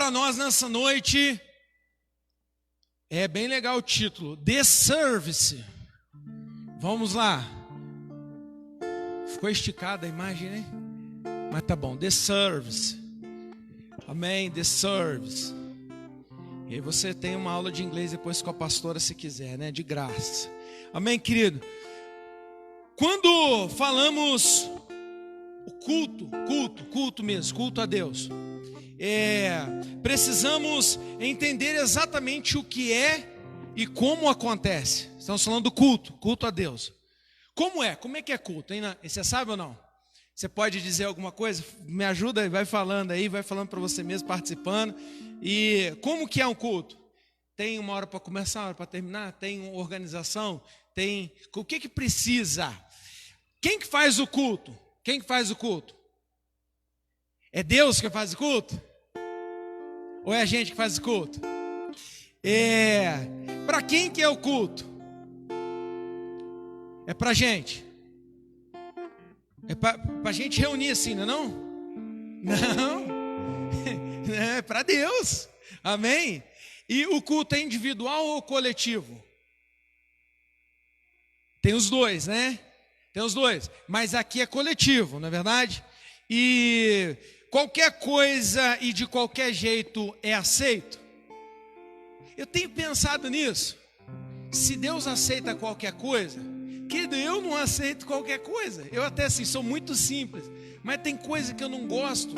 para nós nessa noite é bem legal o título, The Service. Vamos lá. Ficou esticada a imagem, né? Mas tá bom, The Service. Amém, The Service. E aí você tem uma aula de inglês depois com a pastora se quiser, né? De graça. Amém, querido? Quando falamos o culto mesmo, culto a Deus, precisamos entender exatamente o que é e como acontece. Estamos falando do culto a Deus. Como é que é culto, hein? Você sabe ou não? Você pode dizer alguma coisa? Me ajuda e vai falando aí, vai falando para você mesmo, participando. E como que é um culto? Tem uma hora para começar, uma hora para terminar? Tem uma organização? Tem... O que precisa? Quem que faz o culto? Quem que faz o culto? É Deus que faz o culto? Ou é a gente que faz o culto? Para quem que é o culto? É para a gente. É para a gente reunir assim, não é não? Não. É para Deus. Amém? E o culto é individual ou coletivo? Tem os dois, né? Tem os dois. Mas aqui é coletivo, não é verdade? E qualquer coisa e de qualquer jeito é aceito? Eu tenho pensado nisso. Se Deus aceita qualquer coisa, querido, eu não aceito qualquer coisa. Eu até assim, sou muito simples. Mas tem coisa que eu não gosto.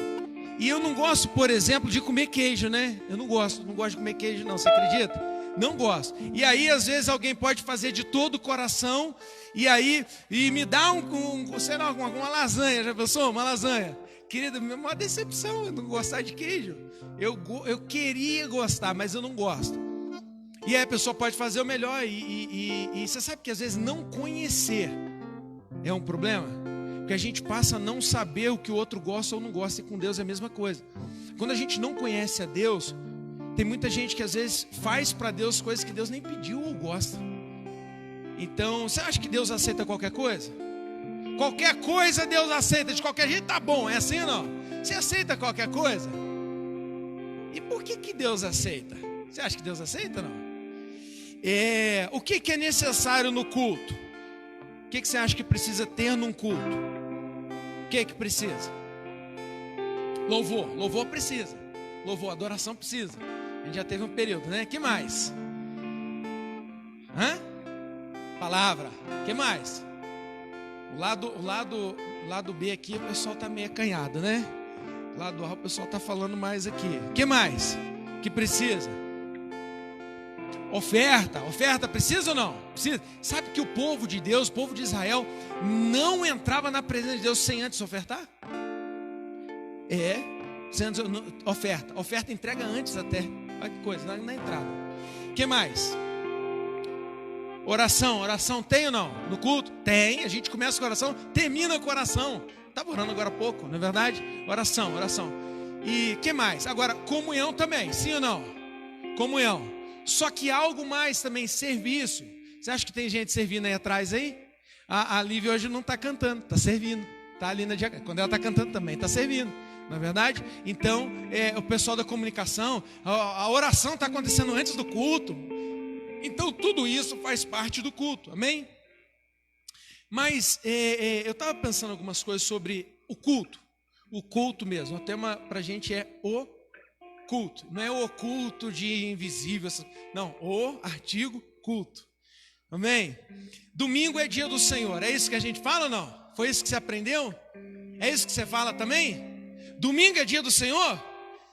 E eu não gosto, por exemplo, de comer queijo, né? Eu não gosto de comer queijo não, você acredita? Não gosto. E aí, às vezes, alguém pode fazer de todo o coração e me dá sei lá, uma lasanha, já pensou? Uma lasanha. Querido, uma decepção eu não gostar de queijo. Eu queria gostar, mas eu não gosto. E aí a pessoa pode fazer o melhor e você sabe que às vezes não conhecer é um problema? Porque a gente passa a não saber o que o outro gosta ou não gosta, e com Deus é a mesma coisa. Quando a gente não conhece a Deus, tem muita gente que às vezes faz para Deus coisas que Deus nem pediu ou gosta. Então, você acha que Deus aceita qualquer coisa? Qualquer coisa Deus aceita, de qualquer jeito tá bom, é assim ou não? Você aceita qualquer coisa? E por que Deus aceita? Você acha que Deus aceita ou não? O que é necessário no culto? O que você acha que precisa ter num culto? O que precisa? Louvor precisa. Louvor, adoração precisa. A gente já teve um período, né? Que mais? Palavra. Que mais? O lado B aqui o pessoal está meio acanhado, né? O lado A o pessoal está falando mais aqui. Que mais? Que precisa? Oferta precisa ou não? Precisa. Sabe que o povo de Deus, o povo de Israel, não entrava na presença de Deus sem antes ofertar? Oferta entrega antes até. Olha que coisa, na entrada. Que mais? Oração tem ou não? No culto? Tem, a gente começa com oração, termina com oração. Estava orando agora há pouco, não é verdade? Oração. E que mais? Agora, comunhão também, sim ou não? Comunhão. Só que algo mais também, serviço. Você acha que tem gente servindo aí atrás aí? A Lívia hoje não está cantando, está servindo. Está ali na diaconisa. Quando ela está cantando também, está servindo. Não é verdade? Então, o pessoal da comunicação, a oração está acontecendo antes do culto. Então, tudo isso faz parte do culto, amém? Mas, eu estava pensando algumas coisas sobre o culto mesmo. O tema para a gente é o culto, não é o culto de invisível, não, o artigo culto, amém? Domingo é dia do Senhor, é isso que a gente fala ou não? Foi isso que você aprendeu? É isso que você fala também? Domingo é dia do Senhor?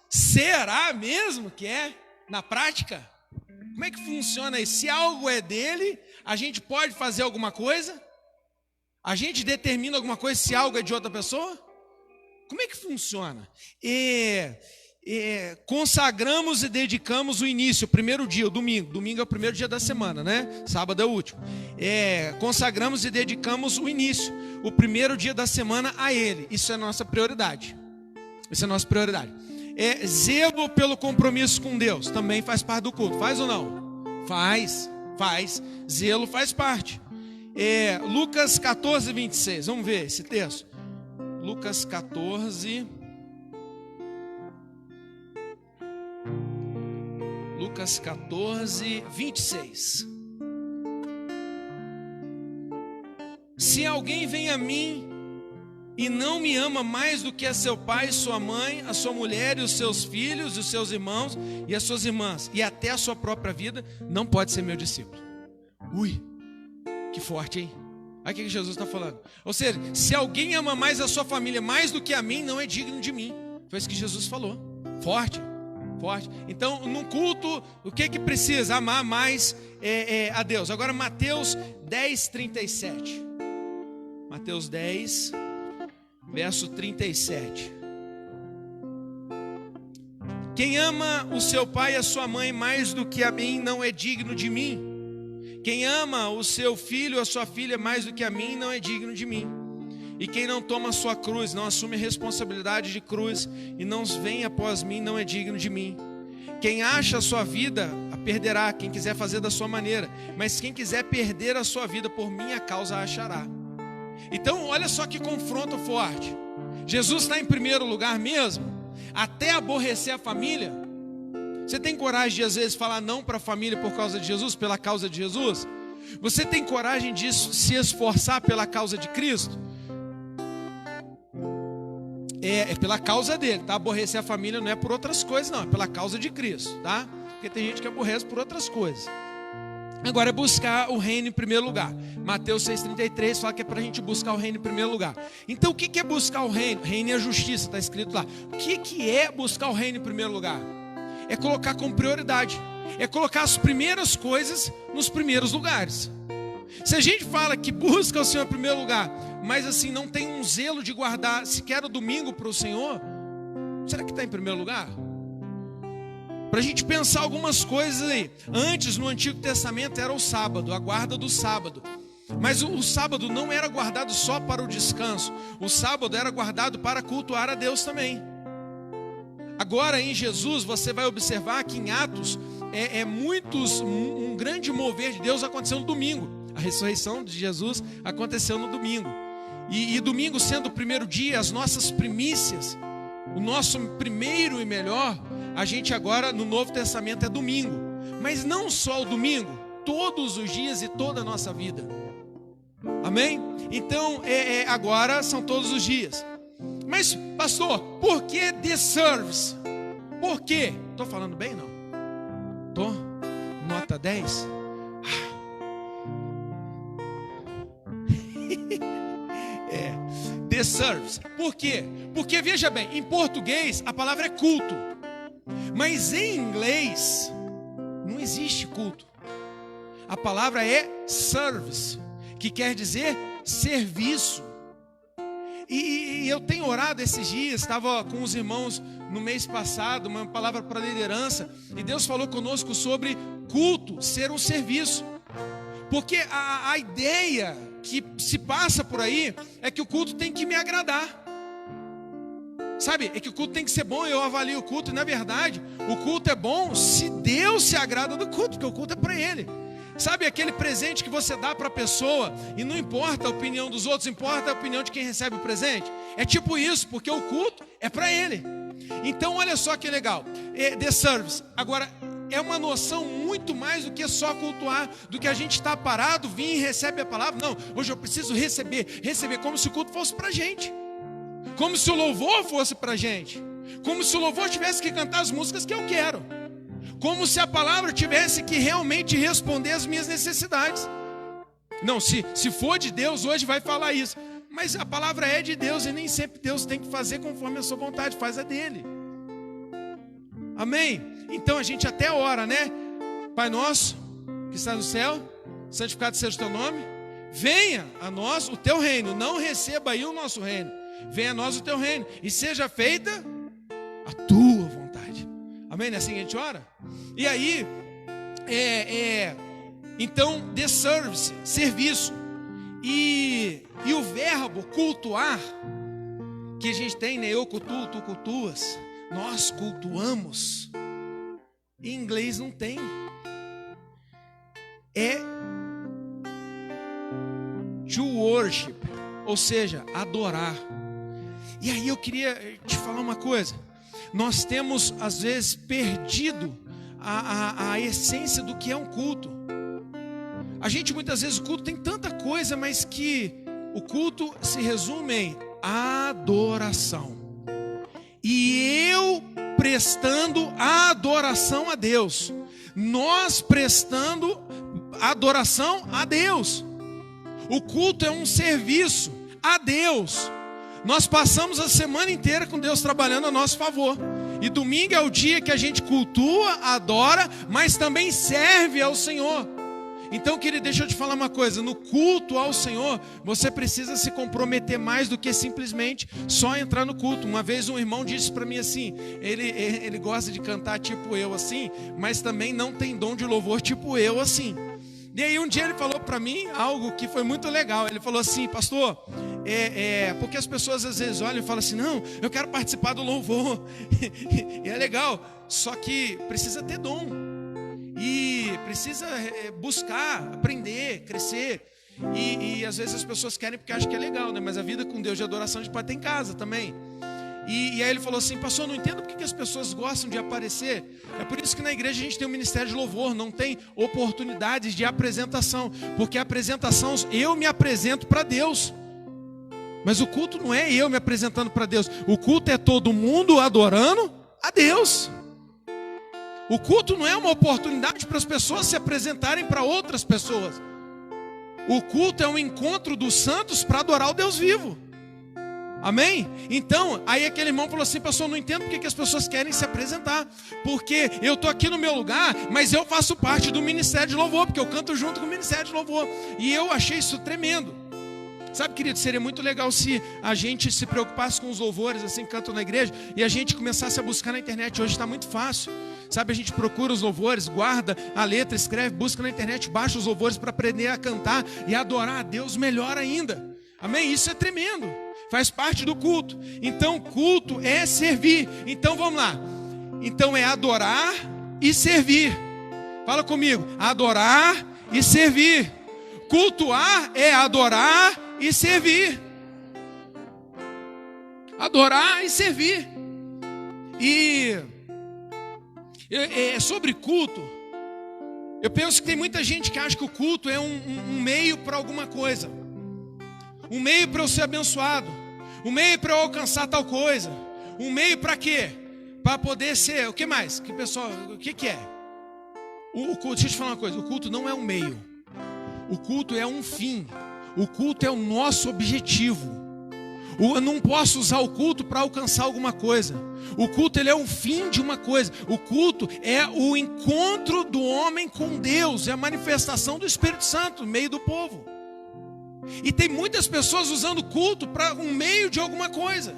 Será mesmo que é? Na prática? Como é que funciona isso? Se algo é dele, a gente pode fazer alguma coisa? A gente determina alguma coisa se algo é de outra pessoa? Como é que funciona? Consagramos e dedicamos o início, o primeiro dia, o domingo. Domingo é o primeiro dia da semana, né? Sábado é o último. Consagramos e dedicamos o início, o primeiro dia da semana a Ele. Isso é nossa prioridade. Zelo pelo compromisso com Deus também faz parte do culto. Faz ou não? Faz. Zelo faz parte. Lucas 14, 26. Vamos ver esse texto. Lucas 14. Lucas 14, 26. Se alguém vem a mim e não me ama mais do que a seu pai, sua mãe, a sua mulher e os seus filhos, os seus irmãos e as suas irmãs, e até a sua própria vida, não pode ser meu discípulo. Ui, que forte, hein? Olha o que Jesus está falando. Ou seja, se alguém ama mais a sua família mais do que a mim, não é digno de mim. Foi isso que Jesus falou. Forte, forte. Então, num culto, o que precisa? Amar mais a Deus. Agora, Mateus 10, 37. Mateus 10, verso 37. Quem ama o seu pai e a sua mãe mais do que a mim, não é digno de mim. Quem ama o seu filho ou a sua filha mais do que a mim, não é digno de mim. E quem não toma a sua cruz, não assume a responsabilidade de cruz e não vem após mim, não é digno de mim. Quem acha a sua vida, a perderá, quem quiser fazer da sua maneira. Mas quem quiser perder a sua vida por minha causa, a achará. Então, olha só que confronto forte. Jesus está em primeiro lugar mesmo, até aborrecer a família. Você tem coragem de às vezes falar não para a família por causa de Jesus, pela causa de Jesus? Você tem coragem de se esforçar pela causa de Cristo? É pela causa dele, tá? Aborrecer a família não é por outras coisas, não, é pela causa de Cristo, tá? Porque tem gente que aborrece por outras coisas. Agora é buscar o reino em primeiro lugar. Mateus 6,33 fala que é para a gente buscar o reino em primeiro lugar. Então o que é buscar o reino? Reino é a justiça, está escrito lá. O que é buscar o reino em primeiro lugar? É colocar como prioridade. É colocar as primeiras coisas nos primeiros lugares. Se a gente fala que busca o Senhor em primeiro lugar, mas assim não tem um zelo de guardar sequer o domingo para o Senhor, será que está em primeiro lugar? Para a gente pensar algumas coisas aí. Antes, no Antigo Testamento, era o sábado, a guarda do sábado. Mas o sábado não era guardado só para o descanso. O sábado era guardado para cultuar a Deus também. Agora em Jesus você vai observar que em Atos um grande mover de Deus aconteceu no domingo. A ressurreição de Jesus aconteceu no domingo. E domingo sendo o primeiro dia, as nossas primícias, o nosso primeiro e melhor, a gente agora no Novo Testamento é domingo. Mas não só o domingo, todos os dias e toda a nossa vida. Amém? Então agora são todos os dias. Mas, pastor, por que the service? Por quê? Estou falando bem, não? Estou? Nota 10? The service. Por quê? Porque, veja bem, em português a palavra é culto. Mas em inglês não existe culto. A palavra é service, que quer dizer serviço. E eu tenho orado esses dias, estava com os irmãos no mês passado, uma palavra para liderança, e Deus falou conosco sobre culto ser um serviço. Porque a ideia que se passa por aí é que o culto tem que me agradar. Sabe, é que o culto tem que ser bom, eu avalio o culto, e na verdade, o culto é bom se Deus se agrada do culto, porque o culto é para Ele. Sabe aquele presente que você dá para a pessoa e não importa a opinião dos outros, importa a opinião de quem recebe o presente? É tipo isso, porque o culto é para Ele. Então olha só que legal, the service. Agora, é uma noção muito mais do que só cultuar, do que a gente está parado, vir e recebe a palavra. Não, hoje eu preciso receber como se o culto fosse para a gente. Como se o louvor fosse para a gente. Como se o louvor tivesse que cantar as músicas que eu quero. Como se a palavra tivesse que realmente responder às minhas necessidades. Não, se for de Deus, hoje vai falar isso. Mas a palavra é de Deus e nem sempre Deus tem que fazer conforme a sua vontade, faz a dele. Amém? Então a gente até ora, né? Pai nosso, que está no céu, santificado seja o teu nome. Venha a nós o teu reino, não receba aí o nosso reino. Venha a nós o teu reino e seja feita a tua vontade. Amém? Não é assim que a gente ora? E aí, então, the service, serviço. E o verbo cultuar, que a gente tem, né? Eu cultuo, tu cultuas. Nós cultuamos. Em inglês não tem. É to worship, ou seja, adorar. E aí eu queria te falar uma coisa. Nós temos às vezes perdido a essência do que é um culto. A gente muitas vezes, o culto tem tanta coisa, mas que o culto se resume em adoração. E eu prestando adoração a Deus. Nós prestando adoração a Deus. O culto é um serviço a Deus. Nós passamos a semana inteira com Deus trabalhando a nosso favor. E domingo é o dia que a gente cultua, adora, mas também serve ao Senhor. Então, querido, deixa eu te falar uma coisa. No culto ao Senhor, você precisa se comprometer mais do que simplesmente só entrar no culto. Uma vez um irmão disse para mim assim, ele gosta de cantar tipo eu assim, mas também não tem dom de louvor tipo eu assim. E aí um dia ele falou para mim algo que foi muito legal. Ele falou assim: pastor, porque as pessoas às vezes olham e falam assim, não, eu quero participar do louvor. E é legal, só que precisa ter dom. E precisa buscar, aprender, crescer. E às vezes as pessoas querem porque acham que é legal, né? Mas a vida com Deus de adoração a gente pode ter em casa também. E aí ele falou assim: pastor, não entendo porque as pessoas gostam de aparecer. É por isso que na igreja a gente tem um ministério de louvor, não tem oportunidades de apresentação. Porque a apresentação, eu me apresento para Deus. Mas o culto não é eu me apresentando para Deus. O culto é todo mundo adorando a Deus. O culto não é uma oportunidade para as pessoas se apresentarem para outras pessoas. O culto é um encontro dos santos para adorar o Deus vivo. Amém? Então, aí aquele irmão falou assim: pastor, não entendo porque que as pessoas querem se apresentar. Porque eu estou aqui no meu lugar, mas eu faço parte do ministério de louvor, porque eu canto junto com o ministério de louvor. E eu achei isso tremendo. Sabe, querido, seria muito legal se a gente se preocupasse com os louvores, assim, canto na igreja, e a gente começasse a buscar na internet. Hoje está muito fácil. Sabe, a gente procura os louvores, guarda a letra, escreve, busca na internet, baixa os louvores para aprender a cantar e adorar a Deus melhor ainda. Amém? Isso é tremendo. Faz parte do culto. Então, culto é servir. Então, vamos lá. Então, é adorar e servir. Fala comigo. Adorar e servir. Cultuar é adorar e servir. Adorar e servir. E sobre culto, eu penso que tem muita gente que acha que o culto é um meio para alguma coisa. Um meio para eu ser abençoado. Um meio para eu alcançar tal coisa. Um meio para quê? Para poder ser, o que mais? Que pessoal, o que é? O culto, deixa eu te falar uma coisa. O culto não é um meio. O culto é um fim. O culto é o nosso objetivo. Eu não posso usar o culto para alcançar alguma coisa. O culto, ele é o fim de uma coisa. O culto é o encontro do homem com Deus. É a manifestação do Espírito Santo no meio do povo. E tem muitas pessoas usando o culto para um meio de alguma coisa.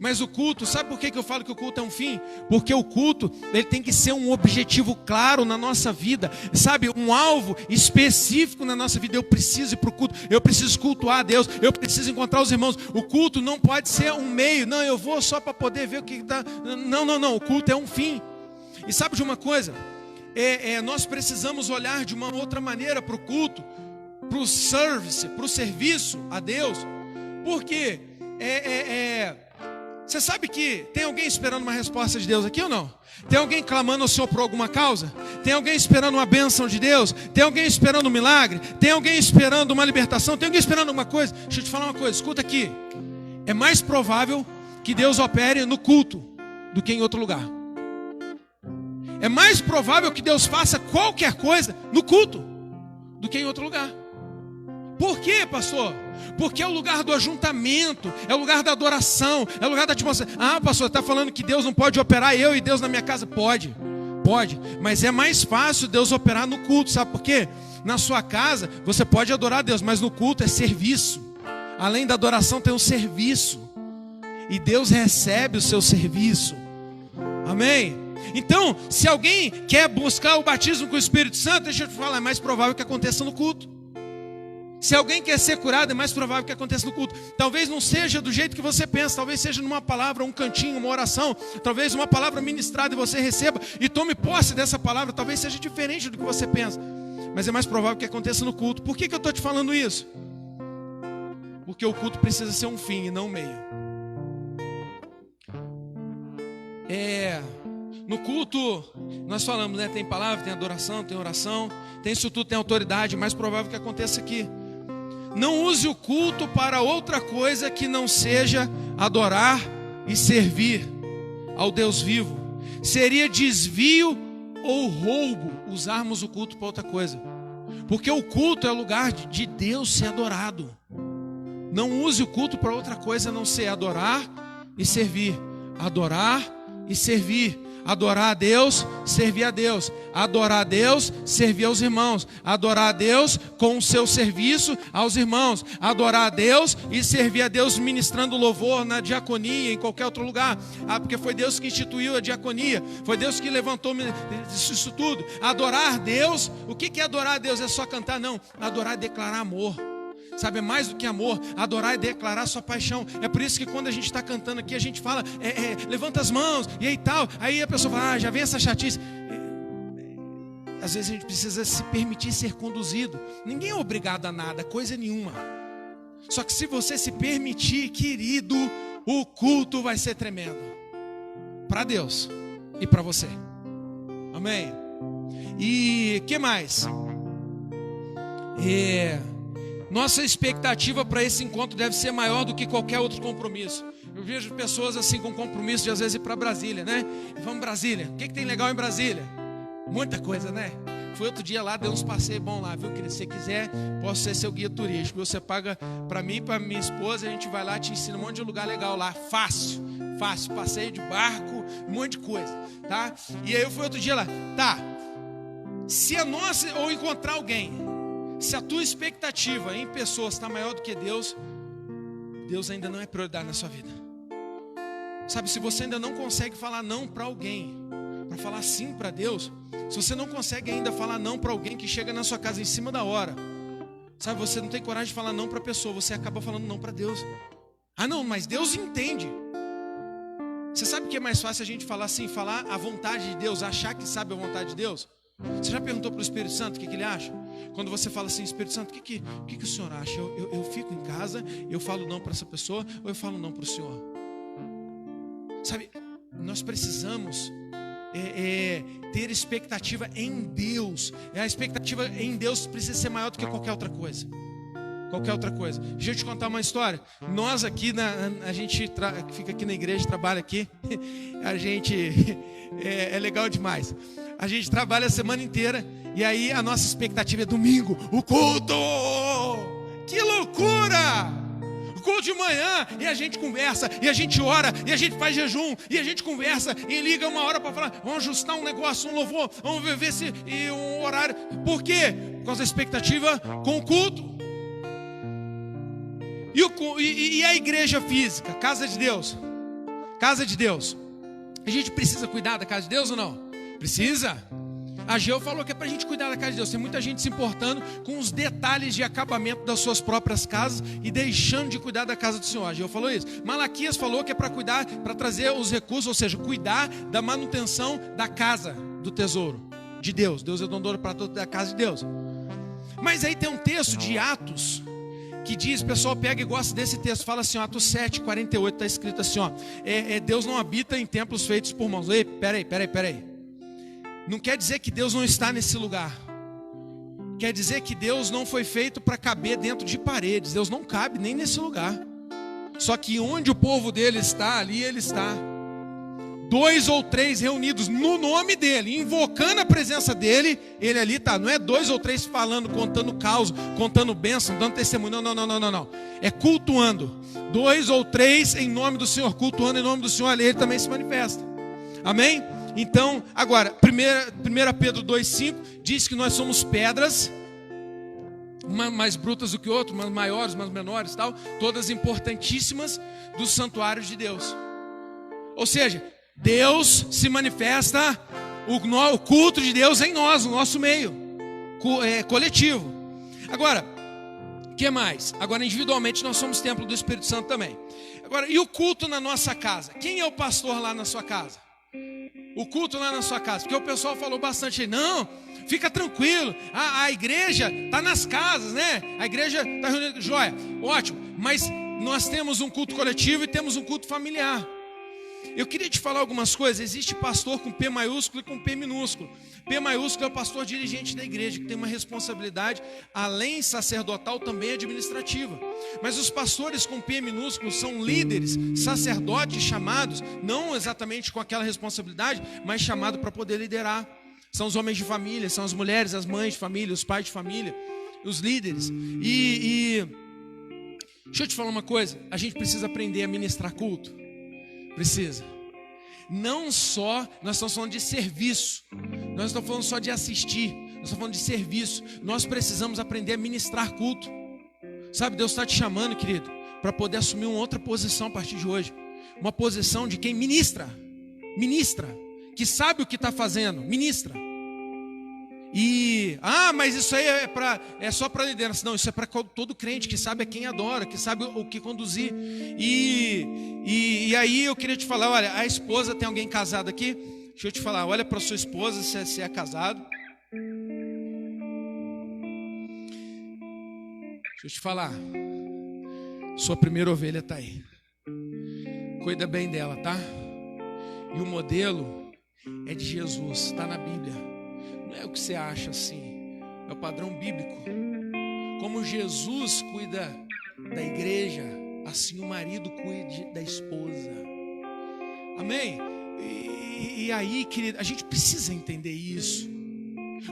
Mas o culto, sabe por que eu falo que o culto é um fim? Porque o culto, ele tem que ser um objetivo claro na nossa vida. Sabe, um alvo específico na nossa vida. Eu preciso ir para o culto, eu preciso cultuar a Deus, eu preciso encontrar os irmãos. O culto não pode ser um meio. Não, eu vou só para poder ver o que está. Não, o culto é um fim. E sabe de uma coisa? Nós precisamos olhar de uma outra maneira para o culto, para o service, para o serviço a Deus. Porque você sabe que tem alguém esperando uma resposta de Deus aqui ou não? Tem alguém clamando ao Senhor por alguma causa? Tem alguém esperando uma bênção de Deus? Tem alguém esperando um milagre? Tem alguém esperando uma libertação? Tem alguém esperando alguma coisa? Deixa eu te falar uma coisa, escuta aqui. É mais provável que Deus opere no culto do que em outro lugar. É mais provável que Deus faça qualquer coisa no culto do que em outro lugar. Por quê, pastor? Porque é o lugar do ajuntamento, é o lugar da adoração, é o lugar da atmosfera. Ah, pastor, está falando que Deus não pode operar eu e Deus na minha casa? Pode, mas é mais fácil Deus operar no culto, sabe por quê? Na sua casa você pode adorar a Deus, mas no culto é serviço. Além da adoração tem um serviço, e Deus recebe o seu serviço. Amém? Então, se alguém quer buscar o batismo com o Espírito Santo, deixa eu te falar, é mais provável que aconteça no culto. Se alguém quer ser curado, é mais provável que aconteça no culto. Talvez não seja do jeito que você pensa. Talvez seja numa palavra, um cantinho, uma oração. Talvez uma palavra ministrada e você receba e tome posse dessa palavra. Talvez seja diferente do que você pensa. Mas é mais provável que aconteça no culto. Por que eu estou te falando isso? Porque o culto precisa ser um fim e não um meio. No culto, nós falamos, né? Tem palavra, tem adoração, tem oração, tem isso tudo, tem autoridade. Mais provável que aconteça aqui. Não use o culto para outra coisa que não seja adorar e servir ao Deus vivo. Seria desvio ou roubo usarmos o culto para outra coisa. Porque o culto é o lugar de Deus ser adorado. Não use o culto para outra coisa a não ser adorar e servir. Adorar e servir. Adorar a Deus, servir a Deus. Adorar a Deus, servir aos irmãos. Adorar a Deus com o seu serviço aos irmãos. Adorar a Deus e servir a Deus ministrando louvor na diaconia, em qualquer outro lugar. Porque foi Deus que instituiu a diaconia. Foi Deus que levantou isso tudo. Adorar a Deus, o que é adorar a Deus? É só cantar? Não. Adorar é declarar amor. Sabe, é mais do que amor. Adorar é declarar sua paixão. É por isso que quando a gente está cantando aqui, a gente fala, levanta as mãos, e aí tal. Aí a pessoa fala, já vem essa chatice. Às vezes a gente precisa se permitir ser conduzido. Ninguém é obrigado a nada, coisa nenhuma. Só que se você se permitir, querido, o culto vai ser tremendo. Para Deus e para você. Amém? E que mais? Nossa expectativa para esse encontro deve ser maior do que qualquer outro compromisso. Eu vejo pessoas assim com compromisso de às vezes ir para Brasília, né? Vamos Brasília. O que tem legal em Brasília? Muita coisa, né? Fui outro dia lá, deu uns passeios bons lá, viu? Se você quiser, posso ser seu guia turístico. Você paga para mim e para minha esposa, a gente vai lá, te ensina um monte de lugar legal lá. Fácil, passeio de barco, um monte de coisa, tá? E aí eu fui outro dia lá, tá? Se a nossa, ou encontrar alguém, se a tua expectativa em pessoas está maior do que Deus, Deus ainda não é prioridade na sua vida. Sabe, se você ainda não consegue falar não para alguém, para falar sim para Deus, se você não consegue ainda falar não para alguém que chega na sua casa em cima da hora, sabe, você não tem coragem de falar não para a pessoa, você acaba falando não para Deus. Ah não, mas Deus entende. Você sabe o que é mais fácil a gente falar assim, falar a vontade de Deus, achar que sabe a vontade de Deus? Você já perguntou para o Espírito Santo o que ele acha? Quando você fala assim, Espírito Santo, o que o Senhor acha? Eu fico em casa, eu falo não para essa pessoa, ou eu falo não para o Senhor? Sabe, nós precisamos ter expectativa em Deus. A expectativa em Deus precisa ser maior do que qualquer outra coisa. Qualquer outra coisa. Deixa eu te contar uma história. Nós aqui, a gente fica aqui na igreja, trabalha aqui. A gente é legal demais. A gente trabalha a semana inteira e aí a nossa expectativa é domingo, o culto. Que loucura! O culto de manhã e a gente conversa, e a gente ora, e a gente faz jejum, e a gente conversa e liga uma hora para falar, vamos ajustar um negócio, um louvor, vamos ver se um horário. Por quê? Por causa da expectativa com o culto. E a igreja física, casa de Deus. Casa de Deus. A gente precisa cuidar da casa de Deus ou não? Precisa. A Geu falou que é para a gente cuidar da casa de Deus. Tem muita gente se importando com os detalhes de acabamento das suas próprias casas e deixando de cuidar da casa do Senhor. A Geu falou isso. Malaquias falou que é para cuidar, para trazer os recursos, ou seja, cuidar da manutenção da casa do tesouro de Deus. Deus é dono para toda a casa de Deus. Mas aí tem um texto de Atos que diz, o pessoal pega e gosta desse texto, fala assim, Atos 7:48, está escrito assim, Deus não habita em templos feitos por mãos. Ei, peraí. Não quer dizer que Deus não está nesse lugar. Quer dizer que Deus não foi feito para caber dentro de paredes. Deus não cabe nem nesse lugar. Só que onde o povo dele está, ali ele está. 2 ou 3 reunidos no nome dele, invocando a presença dele, ele ali está. Não é 2 ou 3 falando, contando caos, contando bênção, dando testemunho. Não. É cultuando. 2 ou 3 em nome do Senhor, cultuando em nome do Senhor, ali ele também se manifesta. Amém? Então, agora, 1 Pedro 2,5 diz que nós somos pedras, uma mais brutas do que outra, umas maiores, umas menores, tal, todas importantíssimas do santuário de Deus. Ou seja, Deus se manifesta, o culto de Deus em nós, no nosso meio, coletivo. Agora, o que mais? Agora, individualmente, nós somos templo do Espírito Santo também. Agora, e o culto na nossa casa? Quem é o pastor lá na sua casa? O culto lá na sua casa, porque o pessoal falou bastante, não, fica tranquilo, a igreja está nas casas, né? A igreja está reunida, joia, ótimo, mas nós temos um culto coletivo e temos um culto familiar. Eu queria te falar algumas coisas. Existe pastor com P maiúsculo e com P minúsculo. P maiúsculo é o pastor dirigente da igreja, que tem uma responsabilidade, além sacerdotal, também administrativa. Mas os pastores com P minúsculo são líderes, sacerdotes chamados, não exatamente com aquela responsabilidade, mas chamados para poder liderar. São os homens de família, são as mulheres, as mães de família, os pais de família, os líderes. Deixa eu te falar uma coisa, a gente precisa aprender a ministrar culto. Precisa. Não só, nós estamos falando de serviço, nós não estamos falando só de assistir, nós estamos falando de serviço. Nós precisamos aprender a ministrar culto. Sabe, Deus está te chamando, querido, para poder assumir uma outra posição a partir de hoje. Uma posição de quem ministra, que sabe o que está fazendo, ministra. Mas isso aí é só para liderança. Não, isso é para todo crente que sabe a quem adora, que sabe o que conduzir. E aí eu queria te falar, olha, a esposa, tem alguém casado aqui? Deixa eu te falar, olha para sua esposa, se é casado. Deixa eu te falar, sua primeira ovelha está aí. Cuida bem dela, tá? E o modelo é de Jesus, está na Bíblia. Não é o que você acha assim, é o padrão bíblico. Como Jesus cuida da igreja, assim o marido cuide da esposa. Amém? E aí, querido, a gente precisa entender isso,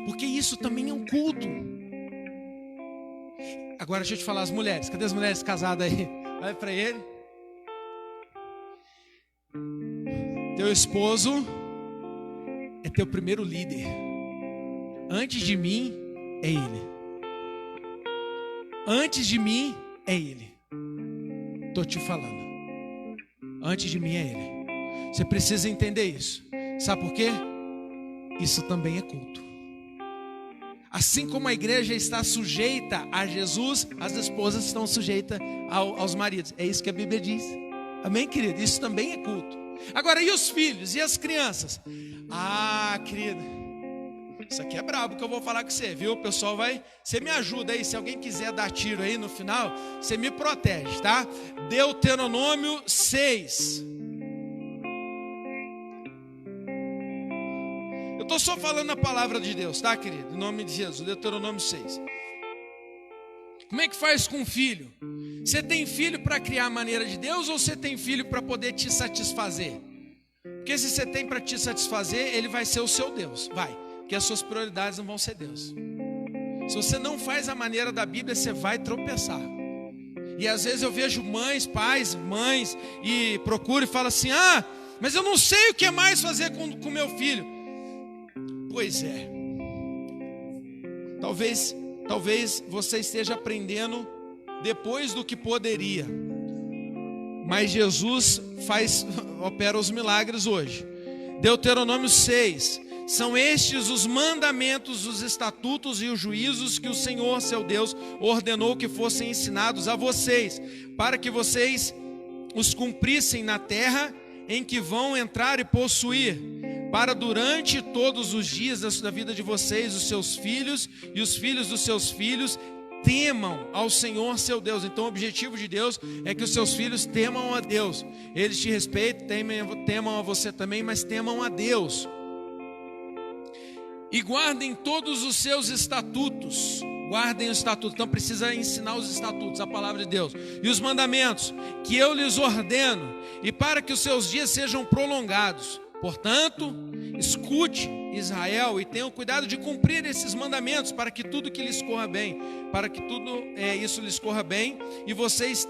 porque isso também é um culto. Agora deixa eu te falar, as mulheres, cadê as mulheres casadas aí? Olha para ele. Teu esposo é teu primeiro líder. Antes de mim, é ele. Antes de mim, é ele. Estou te falando. Antes de mim, é ele. Você precisa entender isso. Sabe por quê? Isso também é culto. Assim como a igreja está sujeita a Jesus, as esposas estão sujeitas aos maridos. É isso que a Bíblia diz. Amém, querido? Isso também é culto. Agora, e os filhos? E as crianças? Querido, isso aqui é brabo que eu vou falar com você, viu? O pessoal você me ajuda aí, se alguém quiser dar tiro aí no final, você me protege, tá? Deuteronômio 6. Eu estou só falando a palavra de Deus, tá, querido? Em nome de Jesus, Deuteronômio 6. Como é que faz com filho? Você tem filho para criar a maneira de Deus ou você tem filho para poder te satisfazer? Porque se você tem para te satisfazer, ele vai ser o seu Deus, vai. Porque as suas prioridades não vão ser Deus. Se você não faz a maneira da Bíblia, você vai tropeçar. E às vezes eu vejo mães, e procuro e falo assim, mas eu não sei o que mais fazer com meu filho. Pois é. Talvez você esteja aprendendo depois do que poderia. Mas Jesus opera os milagres hoje. Deuteronômio 6. São estes os mandamentos, os estatutos e os juízos que o Senhor, seu Deus, ordenou que fossem ensinados a vocês, para que vocês os cumprissem na terra em que vão entrar e possuir, para durante todos os dias da vida de vocês, os seus filhos e os filhos dos seus filhos temam ao Senhor, seu Deus. Então o objetivo de Deus é que os seus filhos temam a Deus. Eles te respeitam, temam a você também, mas temam a Deus. E guardem todos os seus estatutos. Guardem os estatutos. Então precisa ensinar os estatutos, a palavra de Deus. E os mandamentos que eu lhes ordeno. E para que os seus dias sejam prolongados. Portanto, escute, Israel, e tenham cuidado de cumprir esses mandamentos, para que tudo que lhes corra bem, para que tudo isso lhes corra bem, e vocês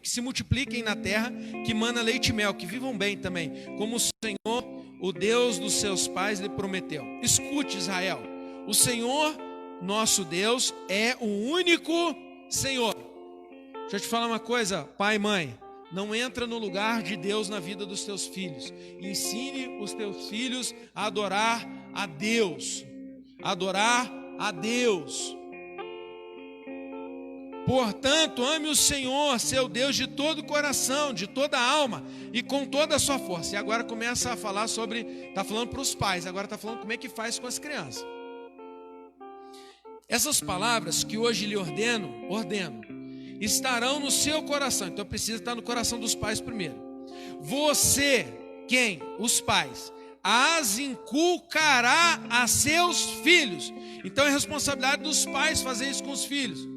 que se multipliquem na terra, que mana leite e mel, que vivam bem também, como o Senhor, o Deus dos seus pais, lhe prometeu. Escute, Israel, o Senhor, nosso Deus, é o único Senhor. Deixa eu te falar uma coisa, pai e mãe. Não entra no lugar de Deus na vida dos teus filhos. Ensine os teus filhos a adorar a Deus. Adorar a Deus. Portanto, ame o Senhor, seu Deus, de todo o coração, de toda a alma e com toda a sua força. E agora começa a falar sobre, está falando para os pais, agora está falando como é que faz com as crianças. Essas palavras que hoje lhe ordeno, estarão no seu coração. Então precisa estar no coração dos pais primeiro. Você, quem? Os pais, as inculcará a seus filhos. Então é responsabilidade dos pais fazer isso com os filhos.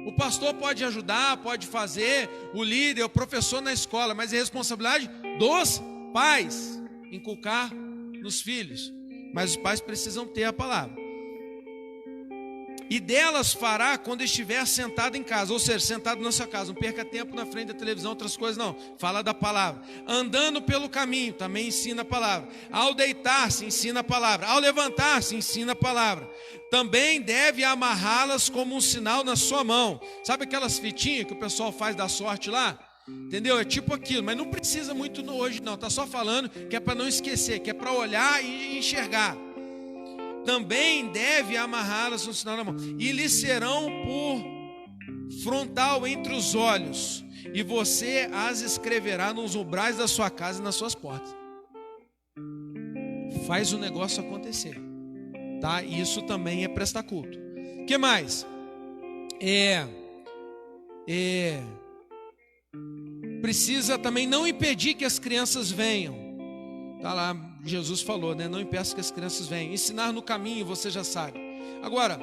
O pastor pode ajudar, pode fazer, o líder, o professor na escola, mas é responsabilidade dos pais inculcar nos filhos. Mas os pais precisam ter a palavra. E delas fará quando estiver sentado em casa, ou seja, sentado na sua casa. Não perca tempo na frente da televisão, outras coisas não. Fala da palavra. Andando pelo caminho, também ensina a palavra. Ao deitar-se, ensina a palavra. Ao levantar-se, ensina a palavra. Também deve amarrá-las como um sinal na sua mão. Sabe aquelas fitinhas que o pessoal faz da sorte lá? Entendeu? É tipo aquilo, mas não precisa muito hoje não. Está só falando que é para não esquecer, que é para olhar e enxergar. Também deve amarrá-las no sinal na mão. E lhe serão por frontal entre os olhos. E você as escreverá nos umbrais da sua casa e nas suas portas. Faz o negócio acontecer. Tá? Isso também é prestar culto. O que mais? Precisa também não impedir que as crianças venham. Tá lá, Jesus falou, né? Não impeça que as crianças venham. Ensinar no caminho, você já sabe. Agora,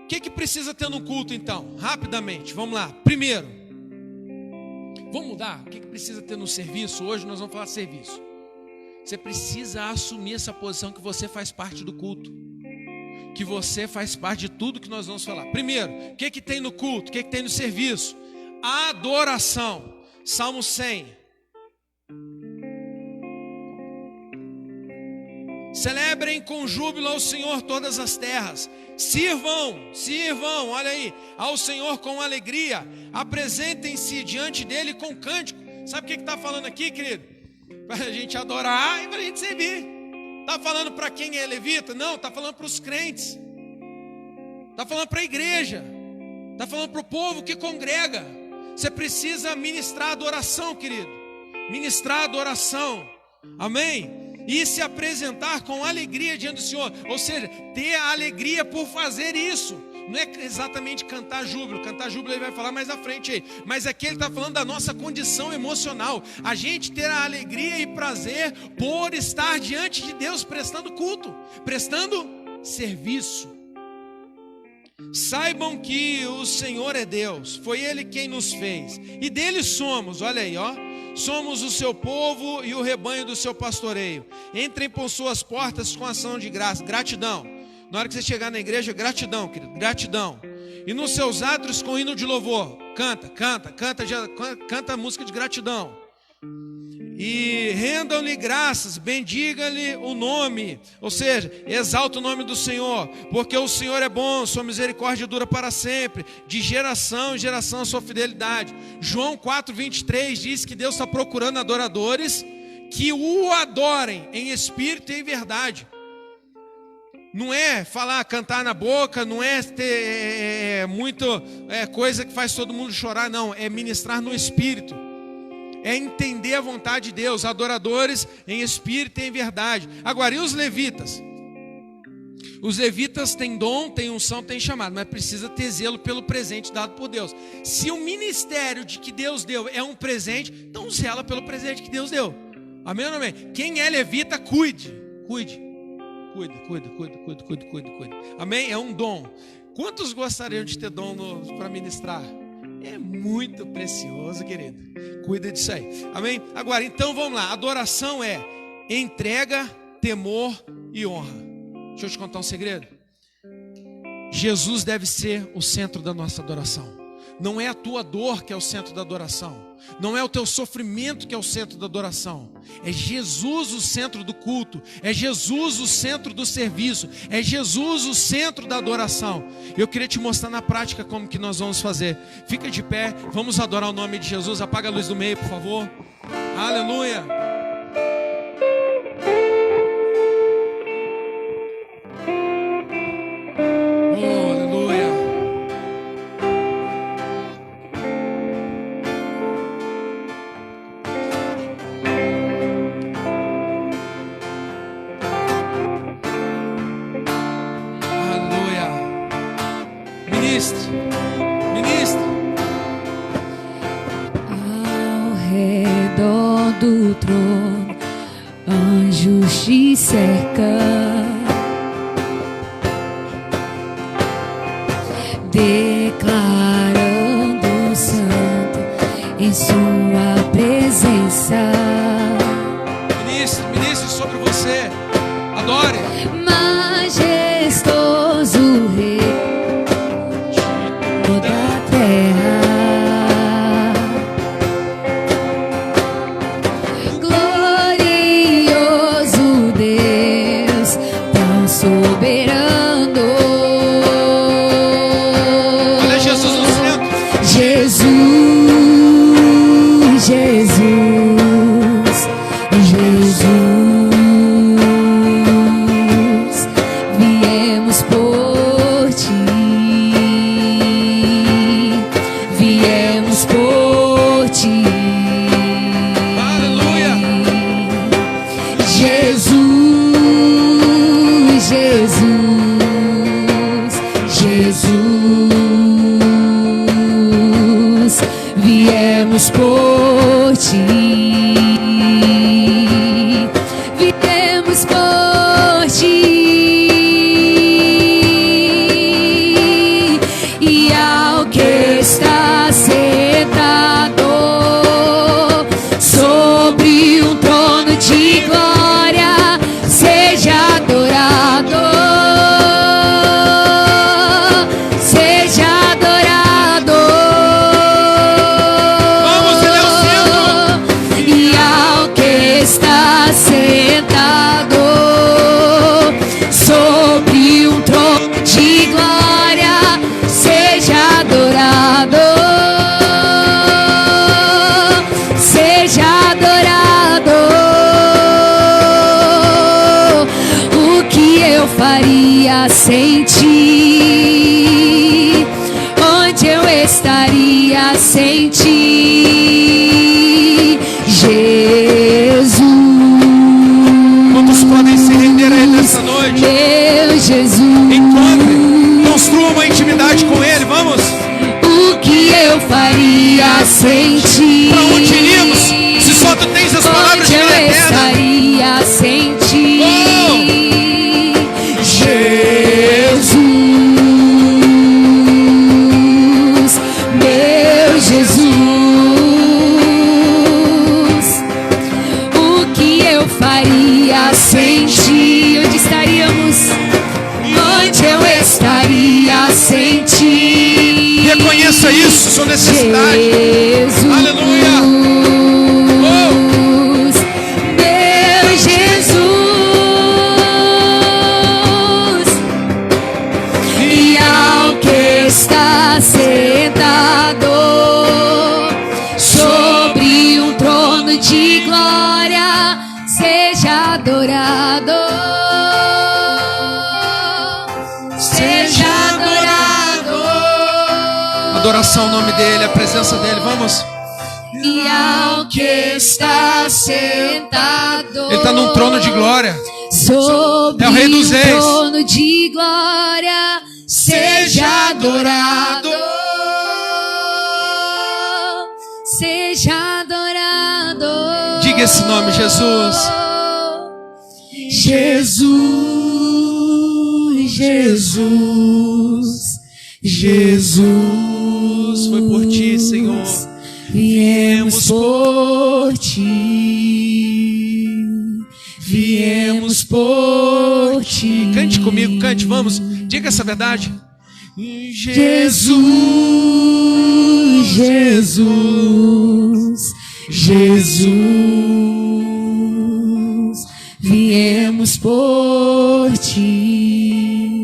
o que precisa ter no culto então? Rapidamente, vamos lá. Primeiro, vamos mudar. O que precisa ter no serviço? Hoje nós vamos falar de serviço. Você precisa assumir essa posição que você faz parte do culto. Que você faz parte de tudo que nós vamos falar. Primeiro, o que tem no culto? O que tem no serviço? Adoração. Salmo 100. Celebrem com júbilo ao Senhor todas as terras. Sirvam, olha aí, ao Senhor com alegria. Apresentem-se diante dele com cântico. Sabe o que está falando aqui, querido? Para a gente adorar e para a gente servir. Está falando para quem é levita? Não, está falando para os crentes. Está falando para a igreja. Está falando para o povo que congrega. Você precisa ministrar adoração, querido. Ministrar adoração. Amém? E se apresentar com alegria diante do Senhor. Ou seja, ter a alegria por fazer isso. Não é exatamente cantar júbilo. Cantar júbilo ele vai falar mais à frente aí. Mas aqui ele está falando da nossa condição emocional. A gente ter a alegria e prazer por estar diante de Deus prestando culto, prestando serviço. Saibam que o Senhor é Deus. Foi Ele quem nos fez. E dele somos, olha aí, ó. Somos o seu povo e o rebanho do seu pastoreio. Entrem por suas portas com ação de graça. Gratidão. Na hora que você chegar na igreja, gratidão, querido. Gratidão. E nos seus átrios com hino de louvor. Canta a música de gratidão. E rendam-lhe graças, bendiga-lhe o nome. Ou seja, exalta o nome do Senhor. Porque o Senhor é bom, sua misericórdia dura para sempre. De geração em geração a sua fidelidade. João 4:23 diz que Deus está procurando adoradores que o adorem em espírito e em verdade. Não é falar, cantar na boca, não é ter coisa que faz todo mundo chorar, não. É ministrar no espírito. É entender a vontade de Deus, adoradores em espírito e em verdade. Agora, e os levitas? Os levitas têm dom, têm unção, têm chamado, mas precisa ter zelo pelo presente dado por Deus. Se o ministério de que Deus deu é um presente, então zela pelo presente que Deus deu. Amém ou não amém? Quem é levita, cuide. Cuida. Amém? É um dom. Quantos gostariam de ter dom para ministrar? É muito precioso, querido. Cuida disso aí. Amém? Agora, então vamos lá. Adoração é entrega, temor e honra. Deixa eu te contar um segredo. Jesus deve ser o centro da nossa adoração. Não é a tua dor que é o centro da adoração. Não é o teu sofrimento que é o centro da adoração. É Jesus o centro do culto. É Jesus o centro do serviço. É Jesus o centro da adoração. Eu queria te mostrar na prática como que nós vamos fazer. Fica de pé, vamos adorar o nome de Jesus. Apaga a luz do meio, por favor. Aleluia. Ministro. Ao redor luz te cerca, declarando santo em sua presença. Ministre sobre você. Adore. Majestoso Rei de toda a terra, glorioso Deus, tão soberano. Olha Jesus no centro. Jesus, Jesus, Jesus, viemos por ti, viemos por ti. Aleluia. Jesus, Jesus, Jesus, viemos por ti, viemos por ti. E ao que está sentado sobre um trono de glória, seja adorado, seja adorado. Vamos, ele é o centro. E ao que está sentado sobre um trono de glória, seja adorado, seja adorado. O que eu faria sem ti? Onde eu estaria sem ti? Jesus, Quantos podem se render a Ele nessa noite? meu Jesus. Encontre, construa uma intimidade com Ele. Vamos. O que eu faria sem ti? Para onde iríamos? Se só tu tens as palavras de Onde eu vida eterna. estaria sem ti? Jesus, meu Jesus, o que eu faria sem ti? Onde estaríamos? Onde eu estaria sem ti? Reconheça isso, sua necessidade. Jesus, Aleluia. meu Jesus, e ao que está sentado sobre um trono de glória, seja adorado, seja adorado. Adoração ao nome dEle, a presença dEle. Vamos. E ao que está sentado, Ele está num trono de glória. sobre É o Rei dos Reis. trono de glória, seja adorado, seja adorado. Diga esse nome, Jesus. Jesus, Jesus, Jesus, Foi por ti, Senhor. viemos por ti, viemos por ti. Cante comigo, cante, vamos. Diga essa verdade. Jesus, Jesus, Jesus, viemos por ti,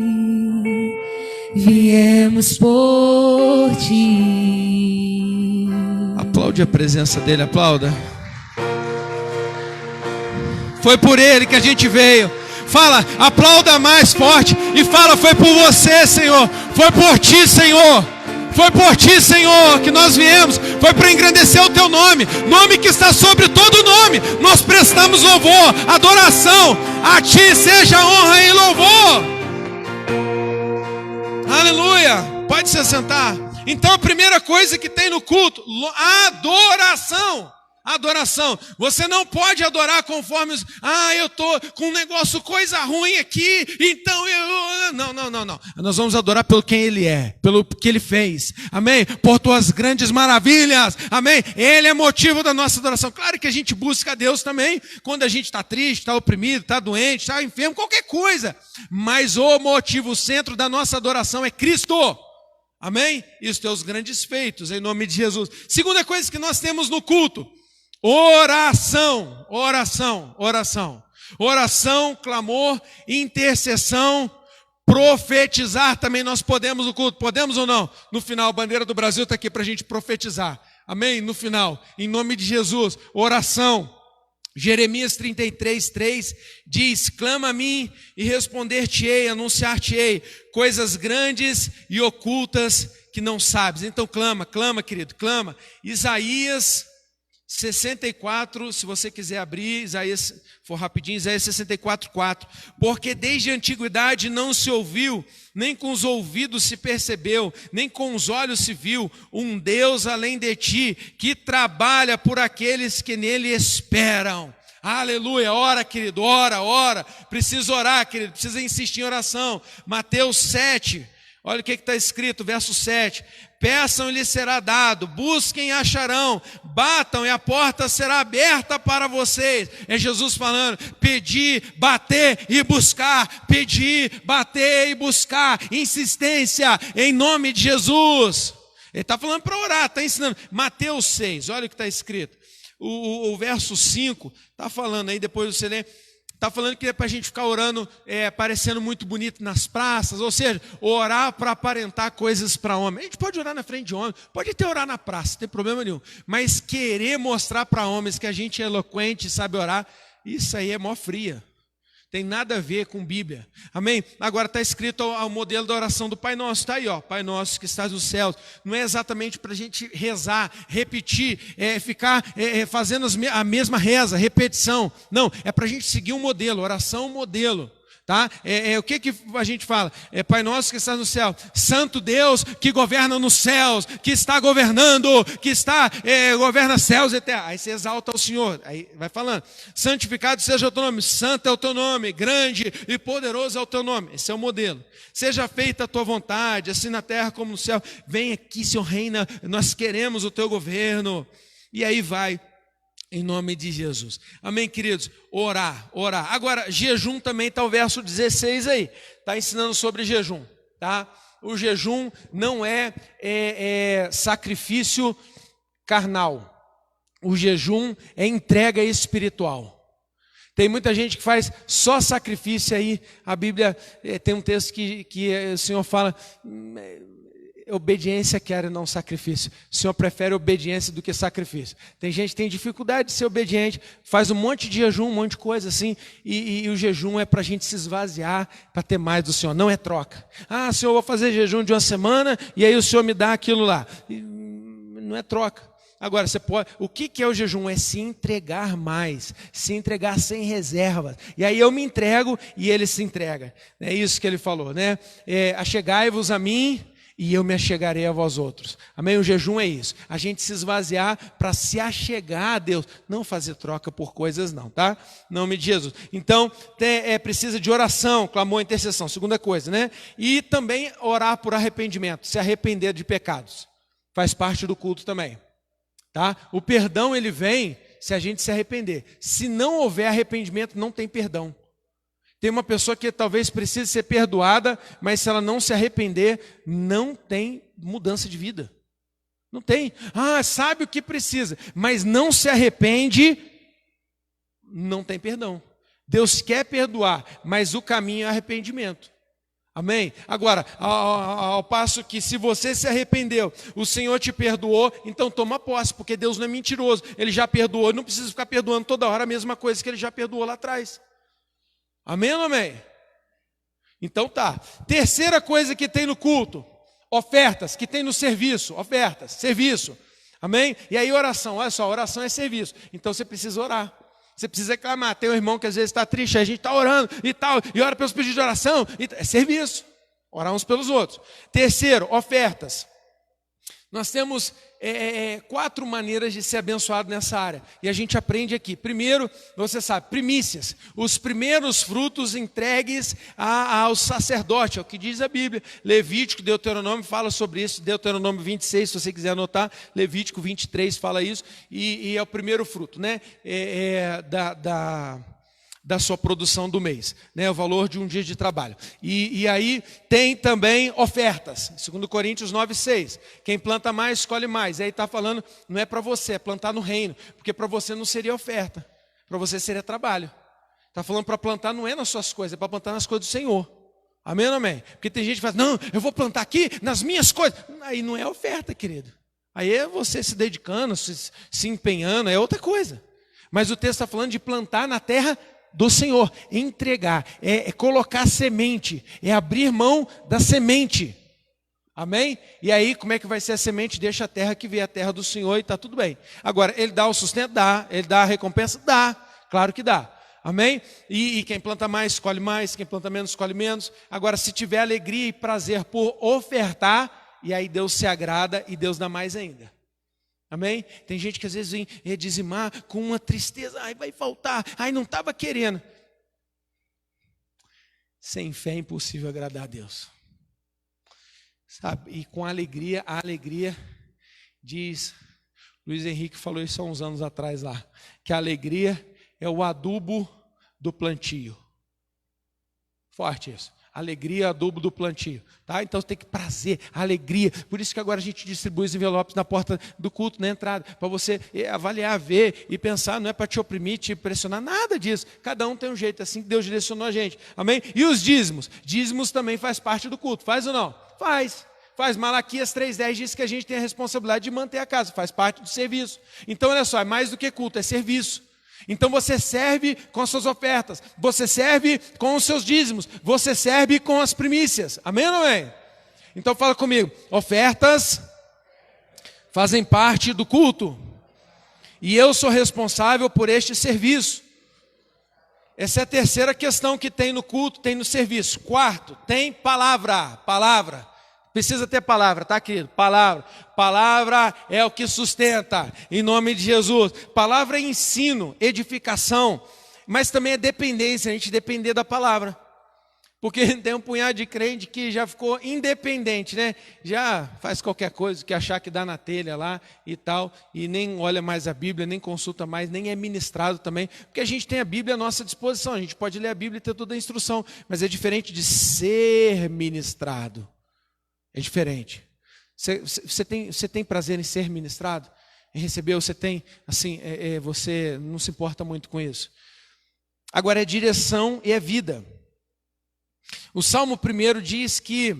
viemos por ti. Aplaude a presença dEle, aplauda. Foi por Ele que a gente veio. Fala, aplauda mais forte e fala, foi por você, Senhor. Foi por ti, Senhor. Foi por ti, Senhor, que nós viemos. Foi para engrandecer o teu nome, nome que está sobre todo nome. Nós prestamos louvor, adoração. A ti seja honra e louvor. Aleluia. Pode se assentar. Então a primeira coisa que tem no culto, adoração. Adoração. Você não pode adorar conforme eu estou com um negócio, coisa ruim aqui, então eu... Não. Nós vamos adorar pelo quem Ele é, pelo que Ele fez. Amém? Por tuas grandes maravilhas. Amém? Ele é motivo da nossa adoração. Claro que a gente busca a Deus também quando a gente está triste, está oprimido, está doente, está enfermo, qualquer coisa. Mas o motivo, o centro da nossa adoração é Cristo. Amém? E os teus grandes feitos, em nome de Jesus. Segunda coisa que nós temos no culto: oração, clamor, intercessão, profetizar também nós podemos no culto, podemos ou não? No final, a bandeira do Brasil está aqui para a gente profetizar, amém? No final, em nome de Jesus, oração. Jeremias 33:3 diz: clama a mim e responder-te-ei, anunciar-te-ei coisas grandes e ocultas que não sabes. Então clama, querido, clama. Isaías 64, se você quiser abrir, Isaías 64:4. Porque desde a antiguidade não se ouviu, nem com os ouvidos se percebeu, nem com os olhos se viu, um Deus além de ti, que trabalha por aqueles que nele esperam. Aleluia, ora querido, ora, precisa orar querido, precisa insistir em oração. Mateus 7, olha o que está escrito, verso 7. Peçam e lhes será dado, busquem e acharão, batam e a porta será aberta para vocês. É Jesus falando: pedir, bater e buscar, pedir, bater e buscar, insistência em nome de Jesus. Ele está falando para orar, está ensinando. Mateus 6, olha o que está escrito. O verso 5 está falando aí, depois você lê. Está falando que é para a gente ficar orando, parecendo muito bonito nas praças, ou seja, orar para aparentar coisas para homem. A gente pode orar na frente de homem, pode até orar na praça, não tem problema nenhum. Mas querer mostrar para homens que a gente é eloquente e sabe orar, isso aí é mó fria. Tem nada a ver com Bíblia. Amém? Agora está escrito ao modelo da oração do Pai Nosso. Está aí, ó, Pai Nosso que estás nos céus. Não é exatamente para a gente rezar, repetir, ficar fazendo a mesma reza, repetição. Não, é para a gente seguir um modelo, oração modelo. Tá? O que a gente fala? Pai Nosso que estás no céu, Santo Deus que governa nos céus, que está governando, governa céus e terra. Aí você exalta o Senhor, aí vai falando: santificado seja o teu nome, santo é o teu nome, grande e poderoso é o teu nome. Esse é o modelo. Seja feita a tua vontade, assim na terra como no céu. Vem aqui, Senhor, reina, nós queremos o teu governo. E aí vai, em nome de Jesus. Amém, queridos? Orar. Agora, jejum também está o verso 16 aí. Está ensinando sobre jejum, tá? O jejum não é sacrifício carnal. O jejum é entrega espiritual. Tem muita gente que faz só sacrifício aí. A Bíblia tem um texto que o Senhor fala: obediência quero e não sacrifício. O Senhor prefere obediência do que sacrifício. Tem gente que tem dificuldade de ser obediente, faz um monte de jejum, um monte de coisa assim, e o jejum é para a gente se esvaziar, para ter mais do Senhor, não é troca. Senhor, eu vou fazer jejum de uma semana, e aí o Senhor me dá aquilo lá. Não é troca. Agora, você pode. O que é o jejum? É se entregar mais, se entregar sem reservas. E aí eu me entrego e ele se entrega. É isso que ele falou, né? Achegai-vos a mim e eu me achegarei a vós outros. Amém? O jejum é isso. A gente se esvaziar para se achegar a Deus. Não fazer troca por coisas não, tá? Em nome de Jesus. Então, precisa de oração, clamor, intercessão. Segunda coisa, né? E também orar por arrependimento. Se arrepender de pecados. Faz parte do culto também. Tá? O perdão ele vem se a gente se arrepender. Se não houver arrependimento, não tem perdão. Tem uma pessoa que talvez precise ser perdoada, mas se ela não se arrepender, não tem mudança de vida. Não tem. Sabe o que precisa, mas não se arrepende, não tem perdão. Deus quer perdoar, mas o caminho é arrependimento. Amém? Agora, ao passo que se você se arrependeu, o Senhor te perdoou, então toma posse, porque Deus não é mentiroso. Ele já perdoou, não precisa ficar perdoando toda hora a mesma coisa que Ele já perdoou lá atrás. Amém ou não amém? Então tá. Terceira coisa que tem no culto: ofertas, que tem no serviço. Ofertas, serviço. Amém? E aí oração, olha só, oração é serviço. Então você precisa orar. Você precisa clamar. Tem um irmão que às vezes está triste, a gente está orando e tal, e ora pelos pedidos de oração. É serviço. Orar uns pelos outros. Terceiro, ofertas. Nós temos 4 maneiras de ser abençoado nessa área. E a gente aprende aqui. Primeiro, você sabe, primícias. Os primeiros frutos entregues ao sacerdote, é o que diz a Bíblia. Levítico, Deuteronômio fala sobre isso. Deuteronômio 26, se você quiser anotar. Levítico 23 fala isso. E é o primeiro fruto, né? Da sua produção do mês, né? O valor de um dia de trabalho. E aí tem também ofertas, 2 Coríntios 9:6. Quem planta mais, colhe mais. E aí está falando, não é para você, é plantar no reino, porque para você não seria oferta, para você seria trabalho. Está falando para plantar não é nas suas coisas, é para plantar nas coisas do Senhor. Amém ou não amém? Porque tem gente que fala, não, eu vou plantar aqui nas minhas coisas. Aí não é oferta, querido. Aí é você se dedicando, se empenhando, é outra coisa. Mas o texto está falando de plantar na terra do Senhor, entregar, é colocar semente, é abrir mão da semente, amém? E aí como é que vai ser a semente? Deixa a terra que vê, a terra do Senhor e está tudo bem. Agora, Ele dá o sustento? Dá. Ele dá a recompensa? Dá, claro que dá, amém? E quem planta mais, escolhe mais, quem planta menos, escolhe menos. Agora, se tiver alegria e prazer por ofertar, e aí Deus se agrada e Deus dá mais ainda. Amém? Tem gente que às vezes vem dizimar com uma tristeza, ai, vai faltar, ai, não estava querendo. Sem fé é impossível agradar a Deus. Sabe? E com alegria, a alegria diz, Luiz Henrique falou isso há uns anos atrás lá, que a alegria é o adubo do plantio. Forte isso. Alegria, adubo do plantio, tá? Então tem que prazer, alegria. Por isso que agora a gente distribui os envelopes na porta do culto, na entrada, para você avaliar, ver e pensar, não é para te oprimir, te pressionar, nada disso. Cada um tem um jeito, assim que Deus direcionou a gente, amém? E os dízimos? Dízimos também faz parte do culto, faz ou não? Faz. Malaquias 3:10 diz que a gente tem a responsabilidade de manter a casa, faz parte do serviço. Então olha só, é mais do que culto, é serviço. Então você serve com as suas ofertas, você serve com os seus dízimos, você serve com as primícias, amém ou não é? Então fala comigo, ofertas fazem parte do culto, e eu sou responsável por este serviço. Essa é a terceira questão que tem no culto, tem no serviço. Quarto, tem palavra. Precisa ter palavra, tá, querido? Palavra é o que sustenta, em nome de Jesus. Palavra é ensino, edificação, mas também é dependência, a gente depender da palavra. Porque tem um punhado de crente que já ficou independente, né? Já faz qualquer coisa que achar que dá na telha lá e tal, e nem olha mais a Bíblia, nem consulta mais, nem é ministrado também. Porque a gente tem a Bíblia à nossa disposição, a gente pode ler a Bíblia e ter toda a instrução, mas é diferente de ser ministrado. É diferente. Você tem prazer em ser ministrado? Em receber? Você tem, assim, você não se importa muito com isso. Agora é direção e é vida. O Salmo 1 diz que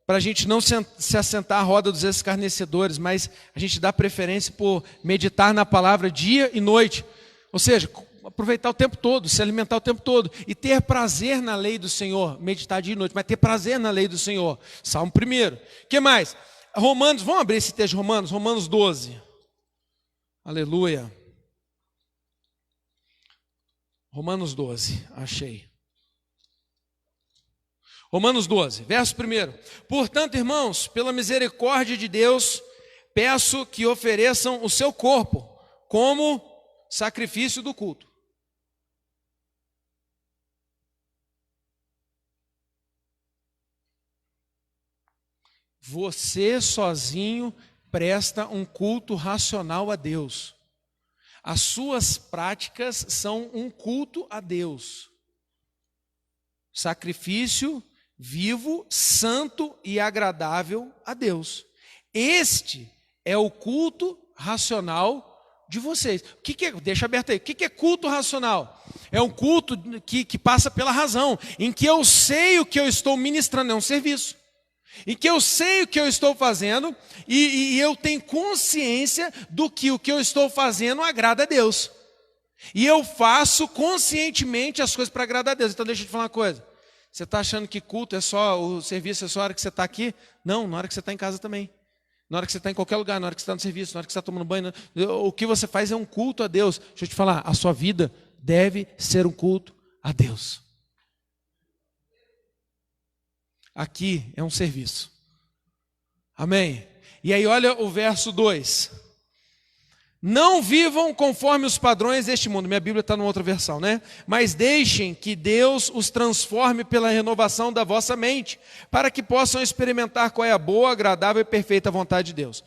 para a gente não se assentar à roda dos escarnecedores, mas a gente dá preferência por meditar na palavra dia e noite. Ou seja, aproveitar o tempo todo, se alimentar o tempo todo e ter prazer na lei do Senhor, meditar dia e noite, mas ter prazer na lei do Senhor. Salmo 1. O que mais? Romanos, vamos abrir esse texto de Romanos 12. Aleluia. Romanos 12, achei. Romanos 12, verso 1. Portanto, irmãos, pela misericórdia de Deus, peço que ofereçam o seu corpo como sacrifício do culto. Você sozinho presta um culto racional a Deus. As suas práticas são um culto a Deus. Sacrifício vivo, santo e agradável a Deus. Este é o culto racional de vocês. O que é, deixa aberto aí, o que é culto racional? É um culto que passa pela razão, em que eu sei o que eu estou ministrando, é um serviço. Em que eu sei o que eu estou fazendo e eu tenho consciência do que o que eu estou fazendo agrada a Deus. E eu faço conscientemente as coisas para agradar a Deus. Então deixa eu te falar uma coisa. Você está achando que culto é só, o serviço é só a hora que você está aqui? Não, na hora que você está em casa também. Na hora que você está em qualquer lugar, na hora que você está no serviço, na hora que você está tomando banho. O que você faz é um culto a Deus. Deixa eu te falar, a sua vida deve ser um culto a Deus. Aqui é um serviço. Amém? E aí olha o verso 2. Não vivam conforme os padrões deste mundo. Minha Bíblia está numa outra versão, né? Mas deixem que Deus os transforme pela renovação da vossa mente, para que possam experimentar qual é a boa, agradável e perfeita vontade de Deus.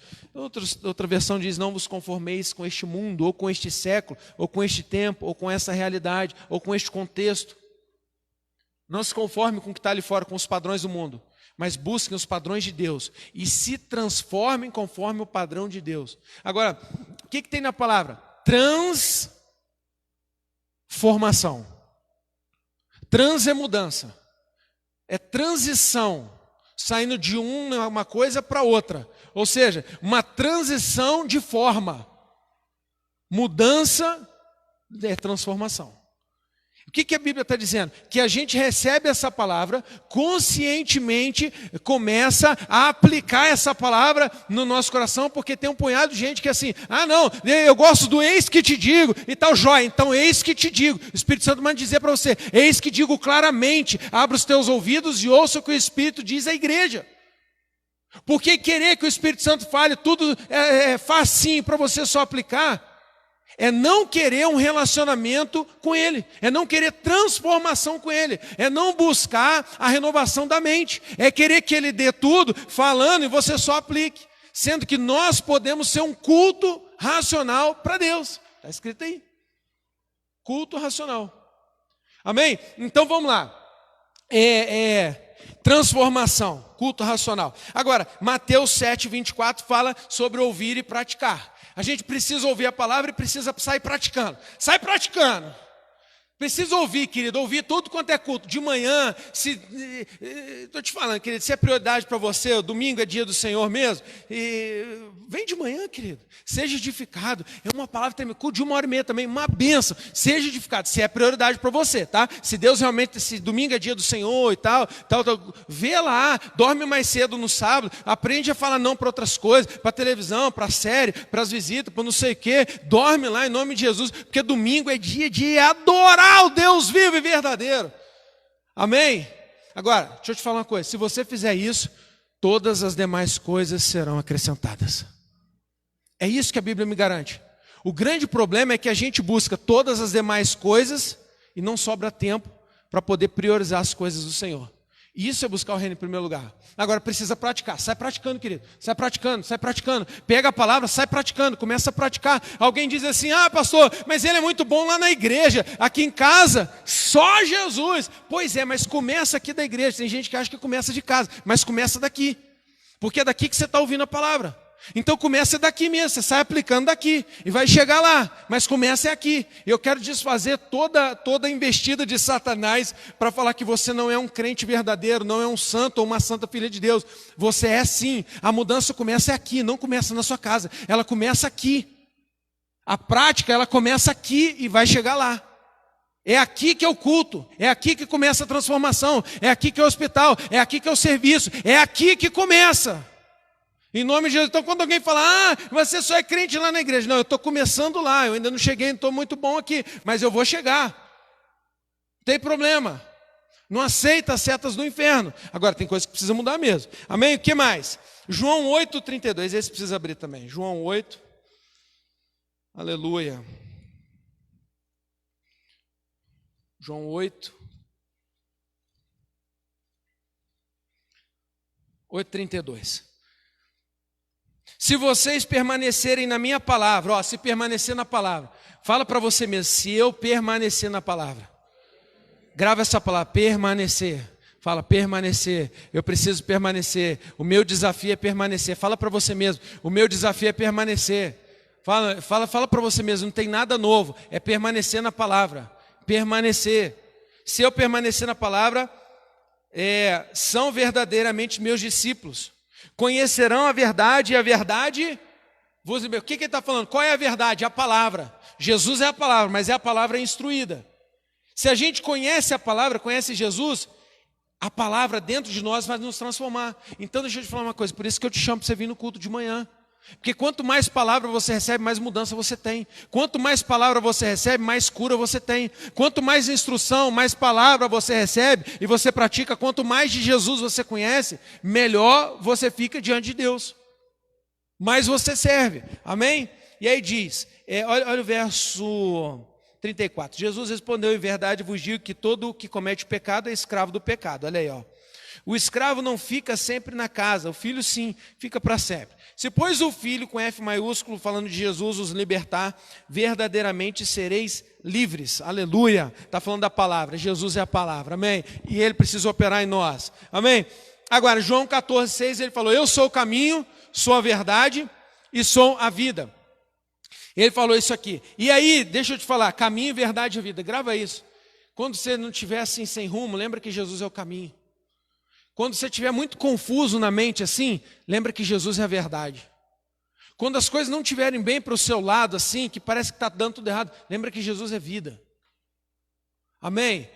Outra versão diz, não vos conformeis com este mundo, ou com este século, ou com este tempo, ou com essa realidade, ou com este contexto. Não se conforme com o que está ali fora, com os padrões do mundo, mas busquem os padrões de Deus e se transformem conforme o padrão de Deus. Agora, o que tem na palavra? Transformação. Trans é mudança, é transição, saindo de uma coisa para outra. Ou seja, uma transição de forma. Mudança é transformação. O que a Bíblia está dizendo? Que a gente recebe essa palavra, conscientemente começa a aplicar essa palavra no nosso coração, porque tem um punhado de gente que é assim, não, eu gosto do eis que te digo e tal, jóia, então eis que te digo. O Espírito Santo manda dizer para você, eis que digo claramente, abra os teus ouvidos e ouça o que o Espírito diz à igreja. Porque querer que o Espírito Santo fale tudo é facinho para você só aplicar, é não querer um relacionamento com Ele, é não querer transformação com Ele, é não buscar a renovação da mente, é querer que Ele dê tudo falando e você só aplique, sendo que nós podemos ser um culto racional para Deus. Está escrito aí, culto racional. Amém? Então vamos lá, transformação, culto racional. Agora, Mateus 7:24 fala sobre ouvir e praticar. A gente precisa ouvir a palavra e precisa sair praticando. Sai praticando. Precisa ouvir, querido, ouvir tudo quanto é culto. De manhã, estou te falando, querido, se é prioridade para você, o domingo é dia do Senhor mesmo, vem de manhã, querido, seja edificado. É uma palavra também, culto de 1h30 também, uma bênção. Seja edificado, se é prioridade para você, tá? Se Deus realmente, se domingo é dia do Senhor e tal, vê lá, dorme mais cedo no sábado, aprende a falar não para outras coisas, para televisão, para série, para as visitas, para não sei o quê. Dorme lá em nome de Jesus, porque domingo é dia de adorar o Deus vivo e verdadeiro. Amém? Agora, deixa eu te falar uma coisa. Se você fizer isso, todas as demais coisas serão acrescentadas. É isso que a Bíblia me garante. O grande problema é que a gente busca todas as demais coisas e não sobra tempo para poder priorizar as coisas do Senhor. Isso é buscar o reino em primeiro lugar. Agora precisa praticar. Sai praticando, querido. Sai praticando, sai praticando. Pega a palavra, sai praticando. Começa a praticar. Alguém diz assim, pastor, mas ele é muito bom lá na igreja. Aqui em casa, só Jesus. Pois é, mas começa aqui da igreja. Tem gente que acha que começa de casa, mas começa daqui. Porque é daqui que você está ouvindo a palavra. Então começa daqui mesmo, você sai aplicando daqui e vai chegar lá, mas começa aqui. Eu quero desfazer toda a investida de Satanás para falar que você não é um crente verdadeiro, não é um santo ou uma santa filha de Deus. Você é sim, a mudança começa aqui, não começa na sua casa, ela começa aqui. A prática ela começa aqui e vai chegar lá. É aqui que é o culto, é aqui que começa a transformação, é aqui que é o hospital, é aqui que é o serviço, é aqui que começa. Em nome de Jesus. Então quando alguém fala, você só é crente lá na igreja. Não, eu estou começando lá, eu ainda não cheguei, não estou muito bom aqui, mas eu vou chegar. Não tem problema. Não aceita as setas do inferno. Agora tem coisa que precisa mudar mesmo. Amém? O que mais? João 8:32, esse precisa abrir também. João 8. Aleluia. João 8. 8:32. Se vocês permanecerem na minha palavra, se permanecer na palavra, fala para você mesmo, se eu permanecer na palavra, grava essa palavra, permanecer, fala permanecer, eu preciso permanecer, o meu desafio é permanecer, fala para você mesmo, o meu desafio é permanecer, fala para você mesmo, não tem nada novo, é permanecer na palavra, permanecer, se eu permanecer na palavra, são verdadeiramente meus discípulos, conhecerão a verdade e a verdade vos libertará. O que ele está falando? Qual é a verdade? A palavra. Jesus é a palavra, mas é a palavra instruída. Se a gente conhece a palavra, conhece Jesus, a palavra dentro de nós vai nos transformar. Então deixa eu te falar uma coisa, por isso que eu te chamo para você vir no culto de manhã. Porque quanto mais palavra você recebe, mais mudança você tem. Quanto mais palavra você recebe, mais cura você tem. Quanto mais instrução, mais palavra você recebe e você pratica, quanto mais de Jesus você conhece, melhor você fica diante de Deus. Mais você serve. Amém? E aí diz, olha o verso 34. Jesus respondeu: em verdade vos digo que todo o que comete pecado é escravo do pecado. Olha aí, ó. O escravo não fica sempre na casa, o filho sim, fica para sempre. Se pois o filho, com F maiúsculo, falando de Jesus, os libertar, verdadeiramente sereis livres. Aleluia. Está falando da palavra, Jesus é a palavra, amém? E ele precisa operar em nós, amém? Agora, João 14,6, ele falou: eu sou o caminho, sou a verdade e sou a vida. Ele falou isso aqui. E aí, deixa eu te falar, caminho, verdade e vida, grava isso. Quando você não estiver assim sem rumo, lembra que Jesus é o caminho. Quando você estiver muito confuso na mente assim, lembra que Jesus é a verdade. Quando as coisas não estiverem bem para o seu lado assim, que parece que está dando tudo errado, lembra que Jesus é vida. Amém?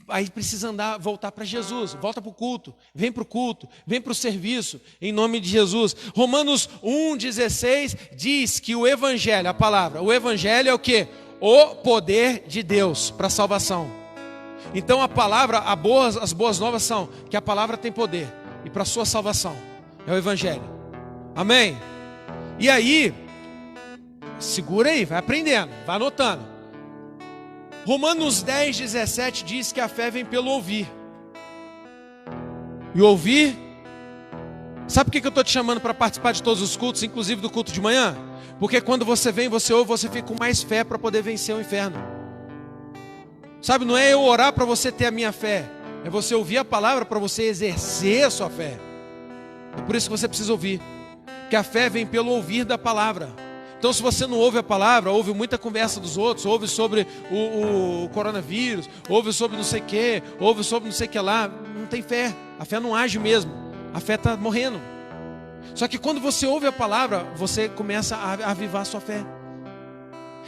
Aí precisa voltar para Jesus, volta para o culto, vem para o serviço, em nome de Jesus. Romanos 1,16 diz que o evangelho, a palavra, o evangelho é o quê? O poder de Deus para a salvação. Então a palavra, as boas novas são que a palavra tem poder e para a sua salvação é o evangelho. Amém? E aí, segura aí, vai aprendendo, vai anotando. Romanos 10,17 diz que a fé vem pelo ouvir. E ouvir, sabe por que eu estou te chamando para participar de todos os cultos, inclusive do culto de manhã? Porque quando você vem, você ouve, você fica com mais fé para poder vencer o inferno. Sabe, não é eu orar para você ter a minha fé, é você ouvir a palavra para você exercer a sua fé. É por isso que você precisa ouvir, que a fé vem pelo ouvir da palavra. Então, se você não ouve a palavra, ouve muita conversa dos outros, ouve sobre o coronavírus, ouve sobre não sei o que, ouve sobre não sei o que lá, não tem fé, a fé não age mesmo, a fé está morrendo. Só que quando você ouve a palavra, você começa a avivar a sua fé.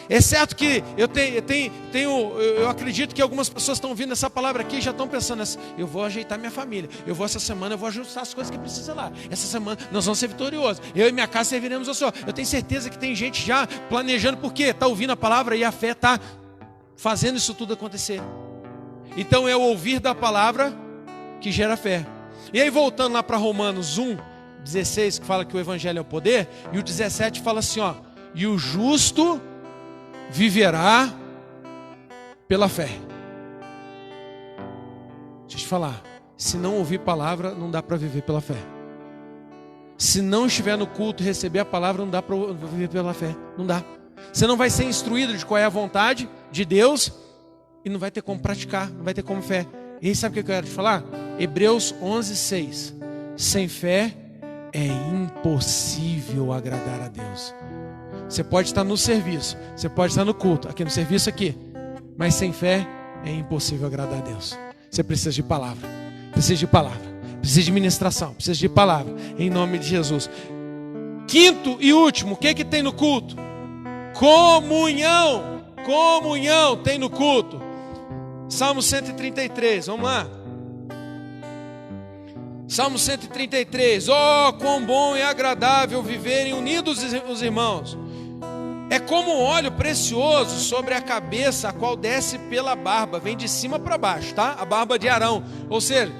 É certo que eu acredito que algumas pessoas estão ouvindo essa palavra aqui e já estão pensando assim: eu vou ajeitar minha família, essa semana eu vou ajustar as coisas que precisa lá, essa semana nós vamos ser vitoriosos, eu e minha casa serviremos ao Senhor. Eu tenho certeza que tem gente já planejando, porque está ouvindo a palavra e a fé está fazendo isso tudo acontecer. Então é o ouvir da palavra que gera fé. E aí, voltando lá para Romanos 1,16, que fala que o evangelho é o poder, e o 17 fala assim, ó: e o justo viverá pela fé. Deixa eu te falar, se não ouvir palavra, não dá para viver pela fé. Se não estiver no culto e receber a palavra, não dá para viver pela fé. Não dá. Você não vai ser instruído de qual é a vontade de Deus e não vai ter como praticar, não vai ter como fé. E aí, sabe o que eu quero te falar? Hebreus 11,6: sem fé é impossível agradar a Deus. Você pode estar no serviço, você pode estar no culto, aqui no serviço aqui, mas sem fé é impossível agradar a Deus. Você precisa de palavra, precisa de ministração, precisa de palavra, em nome de Jesus. Quinto e último, o que tem no culto? Comunhão tem no culto. Salmo 133, vamos lá. Salmo 133, oh, quão bom e agradável viverem unidos os irmãos. É como um óleo precioso sobre a cabeça, a qual desce pela barba, vem de cima para baixo, tá? A barba de Arão, ou seja,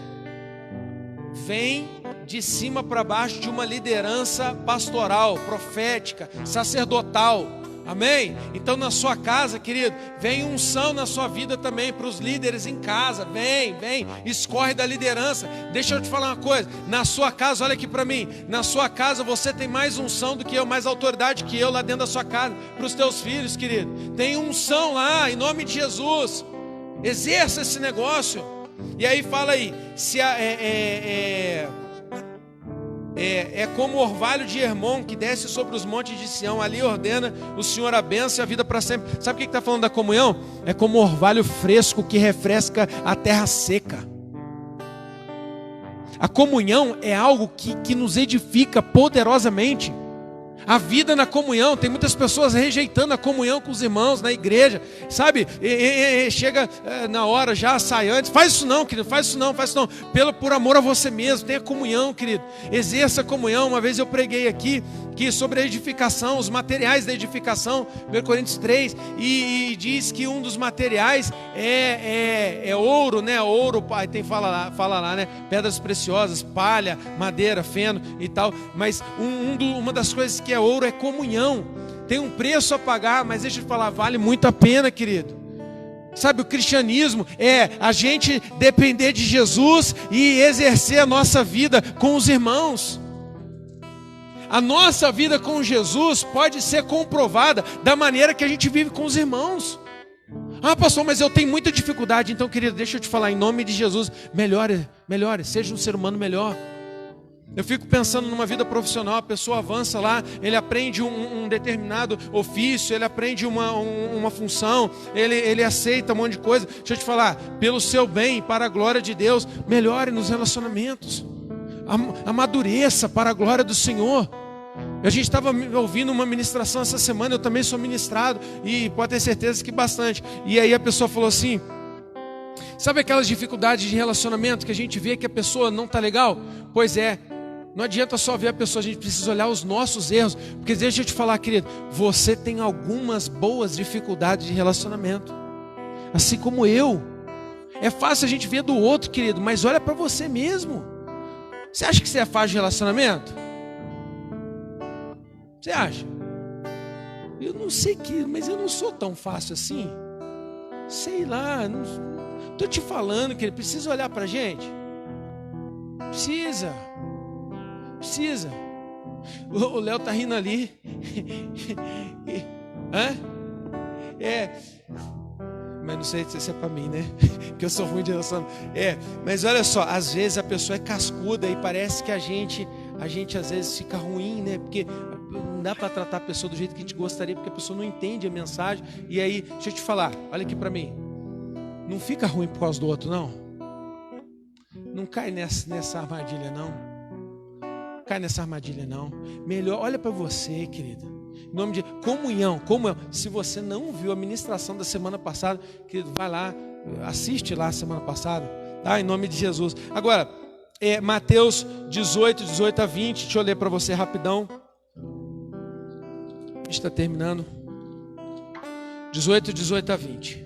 vem de cima para baixo de uma liderança pastoral, profética, sacerdotal. Amém? Então na sua casa, querido, vem unção na sua vida também para os líderes em casa. Vem, escorre da liderança. Deixa eu te falar uma coisa, na sua casa, olha aqui para mim, na sua casa você tem mais unção do que eu, mais autoridade que eu lá dentro da sua casa, para os teus filhos, querido. Tem unção lá, em nome de Jesus. Exerça esse negócio. E aí fala aí, se é como o orvalho de Hermon que desce sobre os montes de Sião. Ali ordena o Senhor a bênção e a vida para sempre. Sabe o que está falando da comunhão? É como o orvalho fresco que refresca a terra seca. A comunhão é algo que nos edifica poderosamente. A vida na comunhão, tem muitas pessoas rejeitando a comunhão com os irmãos na igreja, sabe? Chega na hora, já sai antes. Faz isso não, querido, faz isso não. Por amor a você mesmo, tenha comunhão, querido. Exerça a comunhão. Uma vez eu preguei aqui que sobre a edificação, os materiais da edificação, 1 Coríntios 3, e diz que um dos materiais é ouro, né? Ouro, tem fala lá, né? Pedras preciosas, palha, madeira, feno e tal. Mas uma das coisas que é ouro é comunhão. Tem um preço a pagar, mas deixa eu te falar, vale muito a pena, querido. Sabe, o cristianismo é a gente depender de Jesus e exercer a nossa vida com os irmãos. A nossa vida com Jesus pode ser comprovada da maneira que a gente vive com os irmãos. Ah, pastor, mas eu tenho muita dificuldade. Então, querido, deixa eu te falar, em nome de Jesus, melhore, seja um ser humano melhor. Eu fico pensando numa vida profissional, a pessoa avança lá, ele aprende um determinado ofício, ele aprende uma função, ele aceita um monte de coisa. Deixa eu te falar, pelo seu bem, para a glória de Deus, melhore nos relacionamentos, amadureça para a glória do Senhor. A gente estava ouvindo uma ministração essa semana, eu também sou ministrado, e pode ter certeza que bastante. E aí a pessoa falou assim, sabe aquelas dificuldades de relacionamento que a gente vê que a pessoa não está legal? Pois é. Não adianta só ver a pessoa, a gente precisa olhar os nossos erros. Porque deixa eu te falar, querido, você tem algumas boas dificuldades de relacionamento, assim como eu. É fácil a gente ver do outro, querido, mas olha para você mesmo. Você acha que você é fácil de relacionamento? Você acha? Eu não sei mas eu não sou tão fácil assim. Sei lá, estou te falando, querido, precisa olhar para a gente. Precisa. O Léo tá rindo ali. Hã? Mas não sei se é pra mim, né? Porque eu sou ruim de relação. Mas olha só, às vezes a pessoa é cascuda e parece que a gente às vezes fica ruim, né? Porque não dá para tratar a pessoa do jeito que a gente gostaria, porque a pessoa não entende a mensagem. E aí, deixa eu te falar, olha aqui pra mim. Não fica ruim por causa do outro, não. Não cai nessa armadilha, não. Cai nessa armadilha não. Melhor, olha para você, querido. Em nome de comunhão. Se você não viu a ministração da semana passada, querido, vai lá, assiste lá a semana passada, tá? Em nome de Jesus. Agora, Mateus 18 a 20, deixa eu ler para você rapidão. Está terminando. 18 a 20.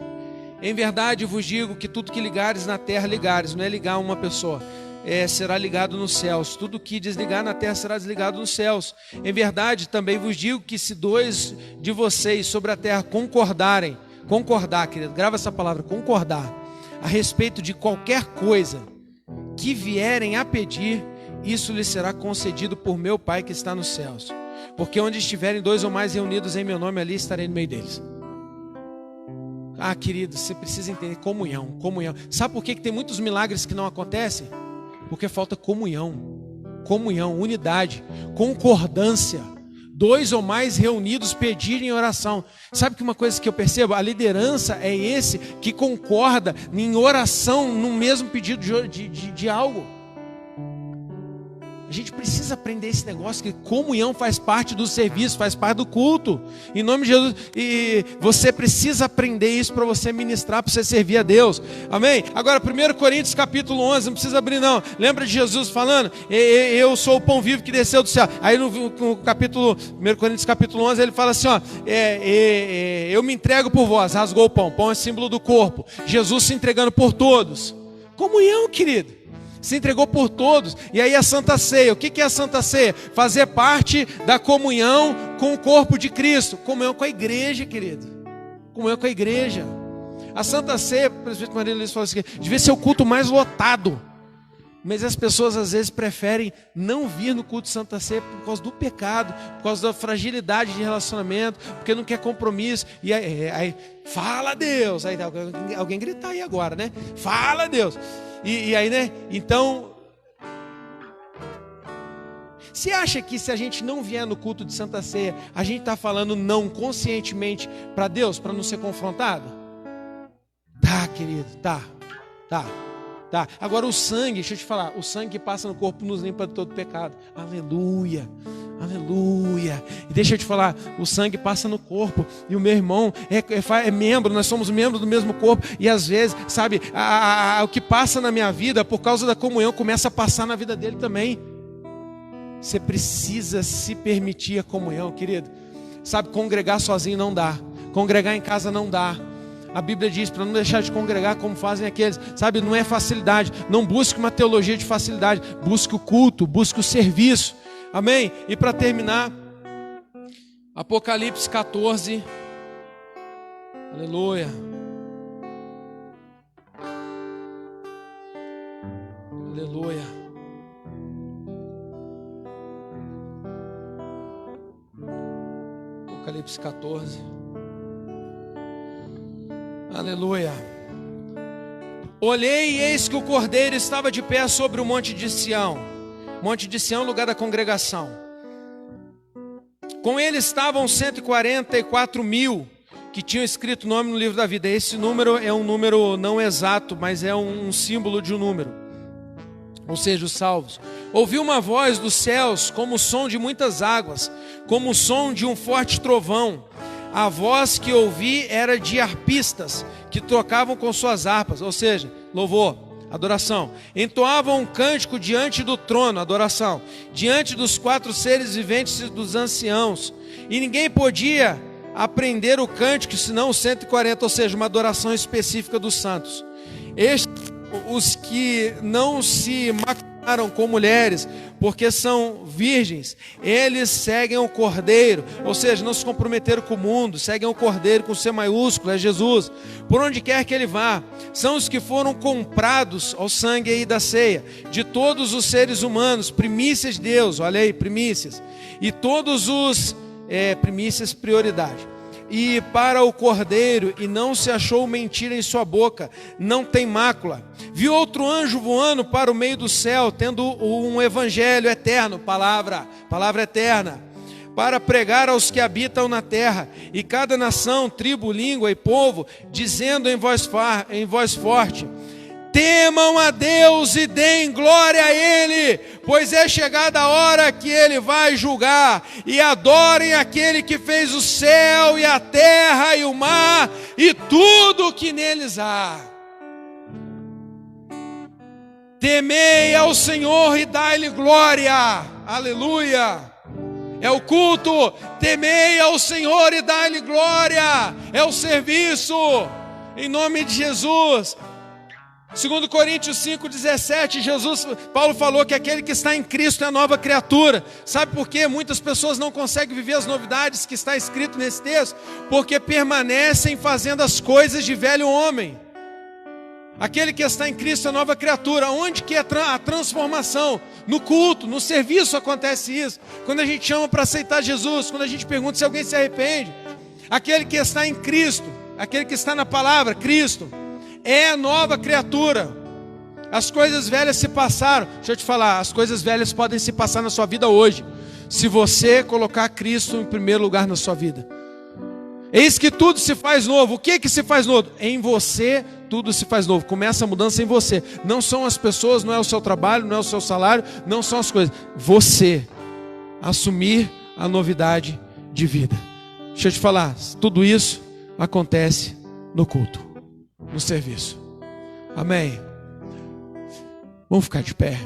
Em verdade vos digo que tudo que ligares na terra, ligares, não é ligar uma pessoa, será ligado nos céus. Tudo que desligar na terra será desligado nos céus. Em verdade também vos digo que se dois de vocês sobre a terra concordar, querido, grava essa palavra, concordar, a respeito de qualquer coisa que vierem a pedir, isso lhe será concedido por meu Pai que está nos céus. Porque onde estiverem dois ou mais reunidos em meu nome, ali estarei no meio deles. Ah, querido, você precisa entender comunhão. Sabe por que tem muitos milagres que não acontecem? Porque falta comunhão, unidade, concordância. Dois ou mais reunidos pedirem oração. Sabe que uma coisa que eu percebo? A liderança é esse que concorda em oração no mesmo pedido de algo. A gente precisa aprender esse negócio, que comunhão faz parte do serviço, faz parte do culto. Em nome de Jesus. E você precisa aprender isso para você ministrar, para você servir a Deus. Amém? Agora, 1 Coríntios capítulo 11, não precisa abrir não. Lembra de Jesus falando? Eu sou o pão vivo que desceu do céu. Aí no capítulo, 1 Coríntios capítulo 11, ele fala assim, ó, eu me entrego por vós, rasgou o pão. Pão é símbolo do corpo. Jesus se entregando por todos. Comunhão, querido. Se entregou por todos. E aí a Santa Ceia, o que é a Santa Ceia? Fazer parte da comunhão com o corpo de Cristo. Comunhão com a igreja, querido. Comunhão com a igreja. A Santa Ceia, o presbítero Maria Luiz falou assim, devia ser o culto mais lotado. Mas as pessoas às vezes preferem não vir no culto de Santa Ceia por causa do pecado, por causa da fragilidade de relacionamento, porque não quer compromisso. E aí fala Deus. Aí alguém gritar aí agora, né? Fala Deus. E aí, né? Então, você acha que se a gente não vier no culto de Santa Ceia, a gente está falando não conscientemente para Deus, para não ser confrontado? Tá, querido, tá. Agora o sangue, deixa eu te falar, o sangue que passa no corpo nos limpa de todo pecado. Aleluia. E deixa eu te falar, o sangue passa no corpo. E o meu irmão é membro, nós somos membros do mesmo corpo. E às vezes, sabe, o que passa na minha vida, por causa da comunhão, começa a passar na vida dele também. Você precisa se permitir a comunhão, querido. Sabe, congregar sozinho não dá. Congregar em casa não dá. A Bíblia diz para não deixar de congregar como fazem aqueles. Sabe, não é facilidade. Não busque uma teologia de facilidade. Busque o culto, busque o serviço. Amém? E para terminar, Apocalipse 14. Aleluia. Aleluia. Apocalipse 14. Aleluia. Olhei e eis que o Cordeiro estava de pé sobre o monte de Sião. Monte de Sião, lugar da congregação. Com ele estavam 144.000 que tinham escrito o nome no livro da vida. Esse número é um número não exato, mas é um símbolo de um número. Ou seja, os salvos. Ouvi uma voz dos céus, como o som de muitas águas, como o som de um forte trovão. A voz que ouvi era de harpistas, que tocavam com suas harpas, ou seja, louvor, adoração. Entoavam um cântico diante do trono, adoração, diante dos 4 seres viventes e dos anciãos. E ninguém podia aprender o cântico, senão os 140, ou seja, uma adoração específica dos santos. Estes, os que não se macularam com mulheres, porque são virgens, eles seguem o Cordeiro, ou seja, não se comprometeram com o mundo, seguem o Cordeiro com C maiúsculo, é Jesus, por onde quer que ele vá. São os que foram comprados ao sangue aí da ceia, de todos os seres humanos, primícias de Deus, olha aí, primícias, e todos os, primícias, prioridade. E para o Cordeiro, e não se achou mentira em sua boca, não tem mácula. Vi outro anjo voando para o meio do céu, tendo um evangelho eterno, palavra eterna, para pregar aos que habitam na terra, e cada nação, tribo, língua e povo, dizendo em voz forte: temam a Deus e deem glória a Ele, pois é chegada a hora que Ele vai julgar, e adorem aquele que fez o céu e a terra e o mar e tudo o que neles há. Temei ao Senhor e dai-lhe glória, aleluia. É o culto, temei ao Senhor e dai-lhe glória, é o serviço, em nome de Jesus. 2 Coríntios 5,17, Paulo falou que aquele que está em Cristo é a nova criatura. Sabe por quê? Muitas pessoas não conseguem viver as novidades que está escrito nesse texto, porque permanecem fazendo as coisas de velho homem. Aquele que está em Cristo é a nova criatura. Onde que é a transformação? No culto, no serviço acontece isso. Quando a gente chama para aceitar Jesus, quando a gente pergunta se alguém se arrepende. Aquele que está em Cristo, aquele que está na palavra, Cristo, é a nova criatura. As coisas velhas se passaram. Deixa eu te falar, as coisas velhas podem se passar na sua vida hoje, se você colocar Cristo em primeiro lugar na sua vida. Eis que tudo se faz novo. O que se faz novo? Em você tudo se faz novo. Começa a mudança em você. Não são as pessoas, não é o seu trabalho, não é o seu salário, não são as coisas. Você assumir a novidade de vida. Deixa eu te falar, tudo isso acontece no culto, no serviço. Amém. Vamos ficar de pé.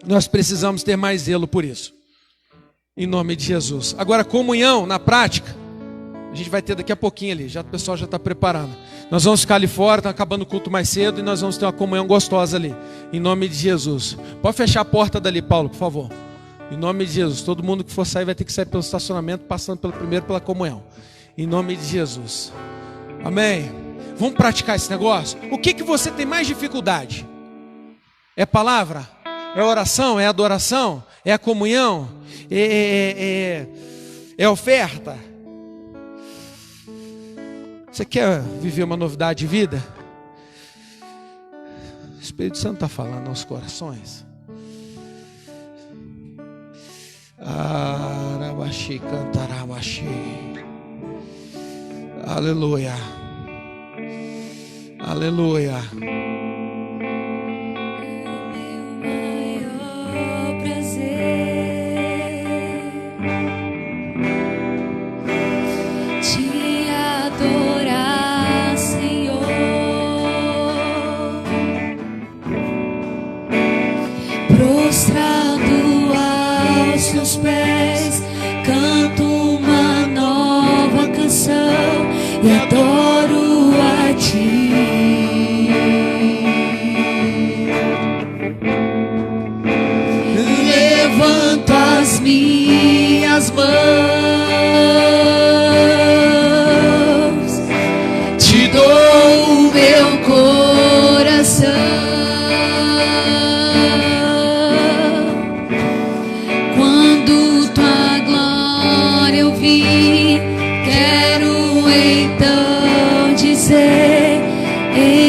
Nós precisamos ter mais zelo por isso, em nome de Jesus. Agora, comunhão na prática, a gente vai ter daqui a pouquinho ali. O pessoal já está preparando. Nós vamos ficar ali fora, está acabando o culto mais cedo, e nós vamos ter uma comunhão gostosa ali, em nome de Jesus. Pode fechar a porta dali, Paulo, por favor. Em nome de Jesus. Todo mundo que for sair vai ter que sair pelo estacionamento, passando primeiro pela comunhão, em nome de Jesus. Amém. Vamos praticar esse negócio? O que você tem mais dificuldade? É palavra? É oração? É adoração? É a comunhão? É oferta? Você quer viver uma novidade de vida? O Espírito Santo está falando aos corações. Arabaxi, cantarabaxi. Aleluia. Aleluia. Maior prazer te adorar, Senhor, prostrado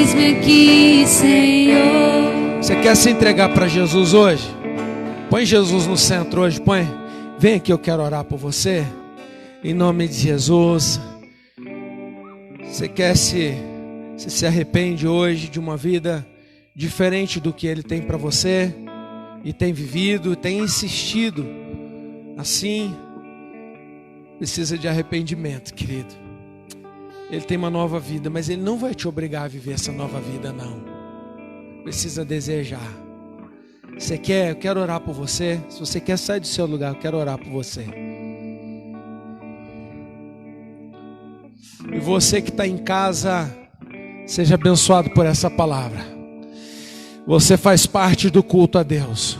Eis-me aqui, Senhor. Você quer se entregar para Jesus hoje? Põe Jesus no centro hoje, põe. Vem aqui, eu quero orar por você. Em nome de Jesus. Você quer se arrepende hoje de uma vida diferente do que Ele tem para você, e tem vivido, tem insistido assim, precisa de arrependimento, querido. Ele tem uma nova vida, mas Ele não vai te obrigar a viver essa nova vida, não. Precisa desejar. Você quer? Eu quero orar por você. Se você quer sair do seu lugar, eu quero orar por você. E você que está em casa, seja abençoado por essa palavra. Você faz parte do culto a Deus.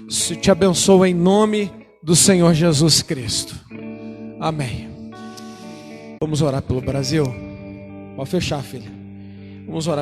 Se te abençoa em nome do Senhor Jesus Cristo. Amém. Vamos orar pelo Brasil? Pode fechar, filha. Vamos orar.